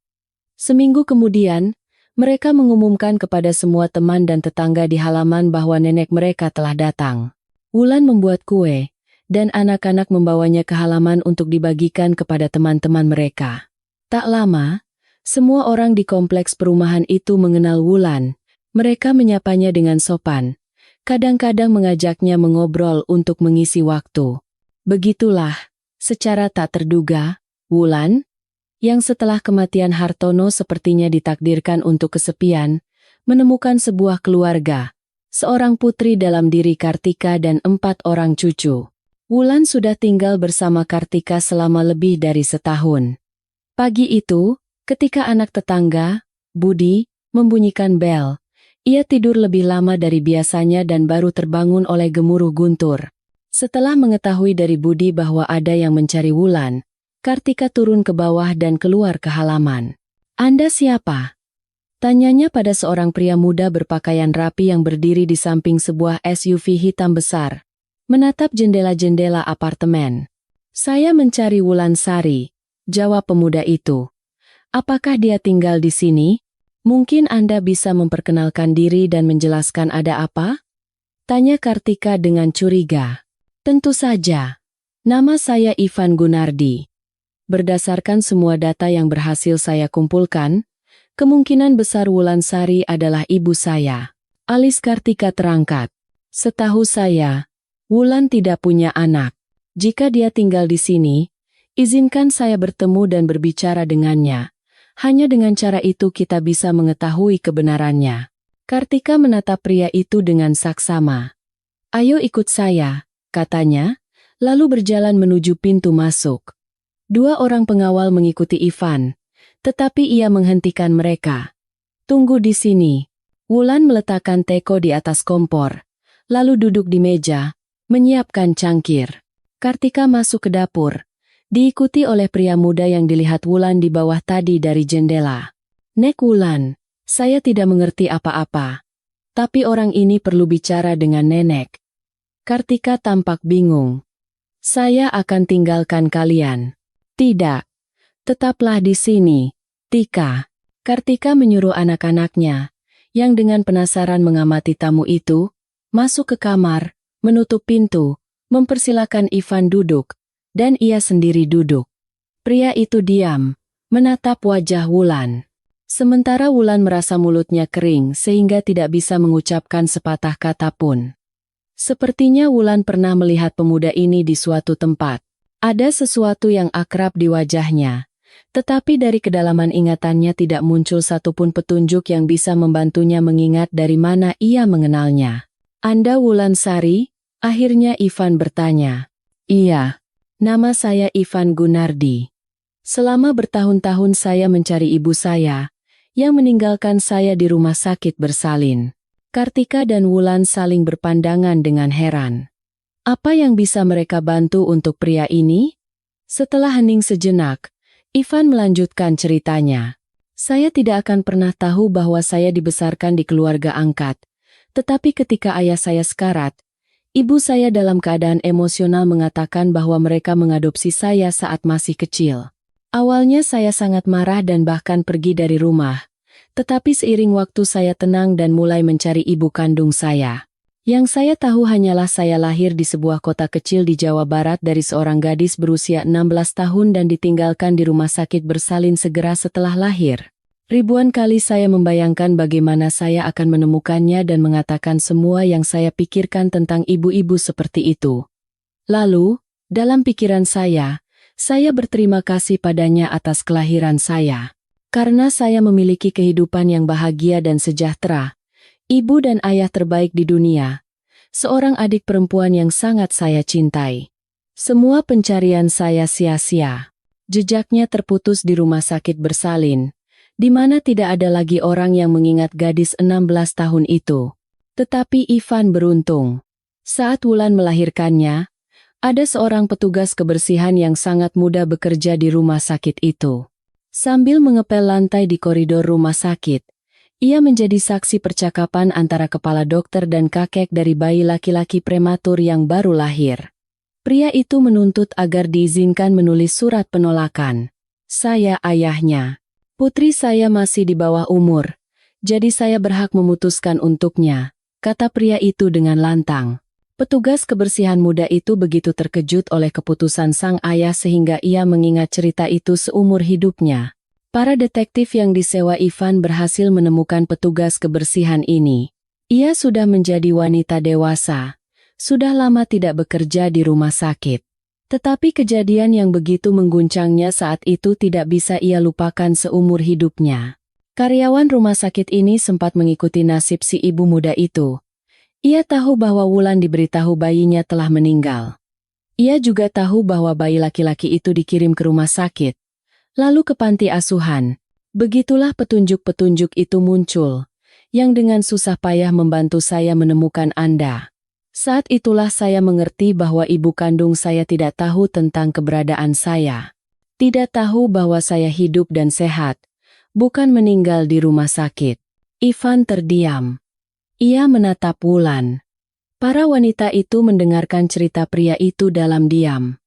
Speaker 1: Seminggu kemudian, mereka mengumumkan kepada semua teman dan tetangga di halaman bahwa nenek mereka telah datang. Wulan membuat kue, dan anak-anak membawanya ke halaman untuk dibagikan kepada teman-teman mereka. Tak lama, semua orang di kompleks perumahan itu mengenal Wulan. Mereka menyapanya dengan sopan. Kadang-kadang mengajaknya mengobrol untuk mengisi waktu. Begitulah, secara tak terduga, Wulan, yang setelah kematian Hartono sepertinya ditakdirkan untuk kesepian, menemukan sebuah keluarga. Seorang putri dalam diri Kartika dan 4 orang cucu. Wulan sudah tinggal bersama Kartika selama lebih dari setahun. Pagi itu, ketika anak tetangga, Budi, membunyikan bel, ia tidur lebih lama dari biasanya dan baru terbangun oleh gemuruh guntur. Setelah mengetahui dari Budi bahwa ada yang mencari Wulan, Kartika turun ke bawah dan keluar ke halaman. "Anda siapa?" tanyanya pada seorang pria muda berpakaian rapi yang berdiri di samping sebuah SUV hitam besar, menatap jendela-jendela apartemen. "Saya mencari Wulan Sari," jawab pemuda itu. "Apakah dia tinggal di sini? Mungkin Anda bisa memperkenalkan diri dan menjelaskan ada apa?" tanya Kartika dengan curiga. "Tentu saja. Nama saya Ivan Gunardi. Berdasarkan semua data yang berhasil saya kumpulkan, kemungkinan besar Wulan Sari adalah ibu saya." Alis Kartika terangkat. "Setahu saya, Wulan tidak punya anak. Jika dia tinggal di sini, izinkan saya bertemu dan berbicara dengannya. Hanya dengan cara itu kita bisa mengetahui kebenarannya." Kartika menatap pria itu dengan saksama. "Ayo ikut saya," katanya, lalu berjalan menuju pintu masuk. Dua orang pengawal mengikuti Ivan, tetapi ia menghentikan mereka. Tunggu di sini. Wulan meletakkan teko di atas kompor, lalu duduk di meja, menyiapkan cangkir. Kartika masuk ke dapur, diikuti oleh pria muda yang dilihat Wulan di bawah tadi dari jendela. Nek Wulan, saya tidak mengerti apa-apa. Tapi orang ini perlu bicara dengan nenek. Kartika tampak bingung. Saya akan tinggalkan kalian. Tidak. Tetaplah di sini, Tika. Kartika menyuruh anak-anaknya, yang dengan penasaran mengamati tamu itu, masuk ke kamar, menutup pintu, mempersilakan Ivan duduk, dan ia sendiri duduk. Pria itu diam, menatap wajah Wulan. Sementara Wulan merasa mulutnya kering sehingga tidak bisa mengucapkan sepatah kata pun. Sepertinya Wulan pernah melihat pemuda ini di suatu tempat. Ada sesuatu yang akrab di wajahnya, tetapi dari kedalaman ingatannya tidak muncul satupun petunjuk yang bisa membantunya mengingat dari mana ia mengenalnya. Anda Wulan Sari? Akhirnya Ivan bertanya. Iya, nama saya Ivan Gunardi. Selama bertahun-tahun saya mencari ibu saya, yang meninggalkan saya di rumah sakit bersalin. Kartika dan Wulan saling berpandangan dengan heran. Apa yang bisa mereka bantu untuk pria ini? Setelah hening sejenak, Ivan melanjutkan ceritanya. Saya tidak akan pernah tahu bahwa saya dibesarkan di keluarga angkat. Tetapi ketika ayah saya sekarat, ibu saya dalam keadaan emosional mengatakan bahwa mereka mengadopsi saya saat masih kecil. Awalnya saya sangat marah dan bahkan pergi dari rumah. Tetapi seiring waktu saya tenang dan mulai mencari ibu kandung saya. Yang saya tahu hanyalah saya lahir di sebuah kota kecil di Jawa Barat dari seorang gadis berusia 16 tahun dan ditinggalkan di rumah sakit bersalin segera setelah lahir. Ribuan kali saya membayangkan bagaimana saya akan menemukannya dan mengatakan semua yang saya pikirkan tentang ibu-ibu seperti itu. Lalu, dalam pikiran saya berterima kasih padanya atas kelahiran saya. Karena saya memiliki kehidupan yang bahagia dan sejahtera, ibu dan ayah terbaik di dunia, seorang adik perempuan yang sangat saya cintai. Semua pencarian saya sia-sia. Jejaknya terputus di rumah sakit bersalin, di mana tidak ada lagi orang yang mengingat gadis 16 tahun itu. Tetapi Ivan beruntung. Saat Wulan melahirkannya, ada seorang petugas kebersihan yang sangat muda bekerja di rumah sakit itu. Sambil mengepel lantai di koridor rumah sakit, ia menjadi saksi percakapan antara kepala dokter dan kakek dari bayi laki-laki prematur yang baru lahir. Pria itu menuntut agar diizinkan menulis surat penolakan. Saya ayahnya. Putri saya masih di bawah umur, jadi saya berhak memutuskan untuknya, kata pria itu dengan lantang. Petugas kebersihan muda itu begitu terkejut oleh keputusan sang ayah sehingga ia mengingat cerita itu seumur hidupnya. Para detektif yang disewa Ivan berhasil menemukan petugas kebersihan ini. Ia sudah menjadi wanita dewasa, sudah lama tidak bekerja di rumah sakit. Tetapi kejadian yang begitu mengguncangnya saat itu tidak bisa ia lupakan seumur hidupnya. Karyawan rumah sakit ini sempat mengikuti nasib si ibu muda itu. Ia tahu bahwa Wulan diberitahu bayinya telah meninggal. Ia juga tahu bahwa bayi laki-laki itu dikirim ke rumah sakit, lalu ke panti asuhan. Begitulah petunjuk-petunjuk itu muncul, yang dengan susah payah membantu saya menemukan Anda. Saat itulah saya mengerti bahwa ibu kandung saya tidak tahu tentang keberadaan saya. Tidak tahu bahwa saya hidup dan sehat, bukan meninggal di rumah sakit. Ivan terdiam. Ia menatap Wulan. Para wanita itu mendengarkan cerita pria itu dalam diam.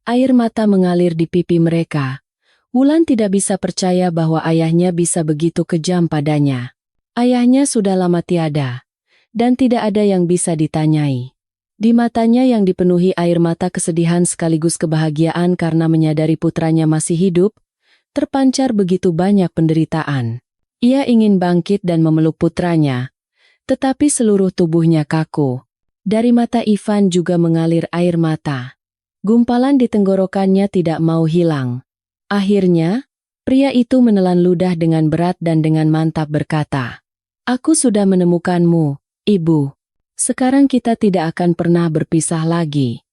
Speaker 1: Air mata mengalir di pipi mereka. Wulan tidak bisa percaya bahwa ayahnya bisa begitu kejam padanya. Ayahnya sudah lama tiada, dan tidak ada yang bisa ditanyai. Di matanya yang dipenuhi air mata kesedihan sekaligus kebahagiaan karena menyadari putranya masih hidup, terpancar begitu banyak penderitaan. Ia ingin bangkit dan memeluk putranya, tetapi seluruh tubuhnya kaku. Dari mata Ivan juga mengalir air mata. Gumpalan di tenggorokannya tidak mau hilang. Akhirnya, pria itu menelan ludah dengan berat dan dengan mantap berkata, "Aku sudah menemukanmu, Ibu. Sekarang kita tidak akan pernah berpisah lagi.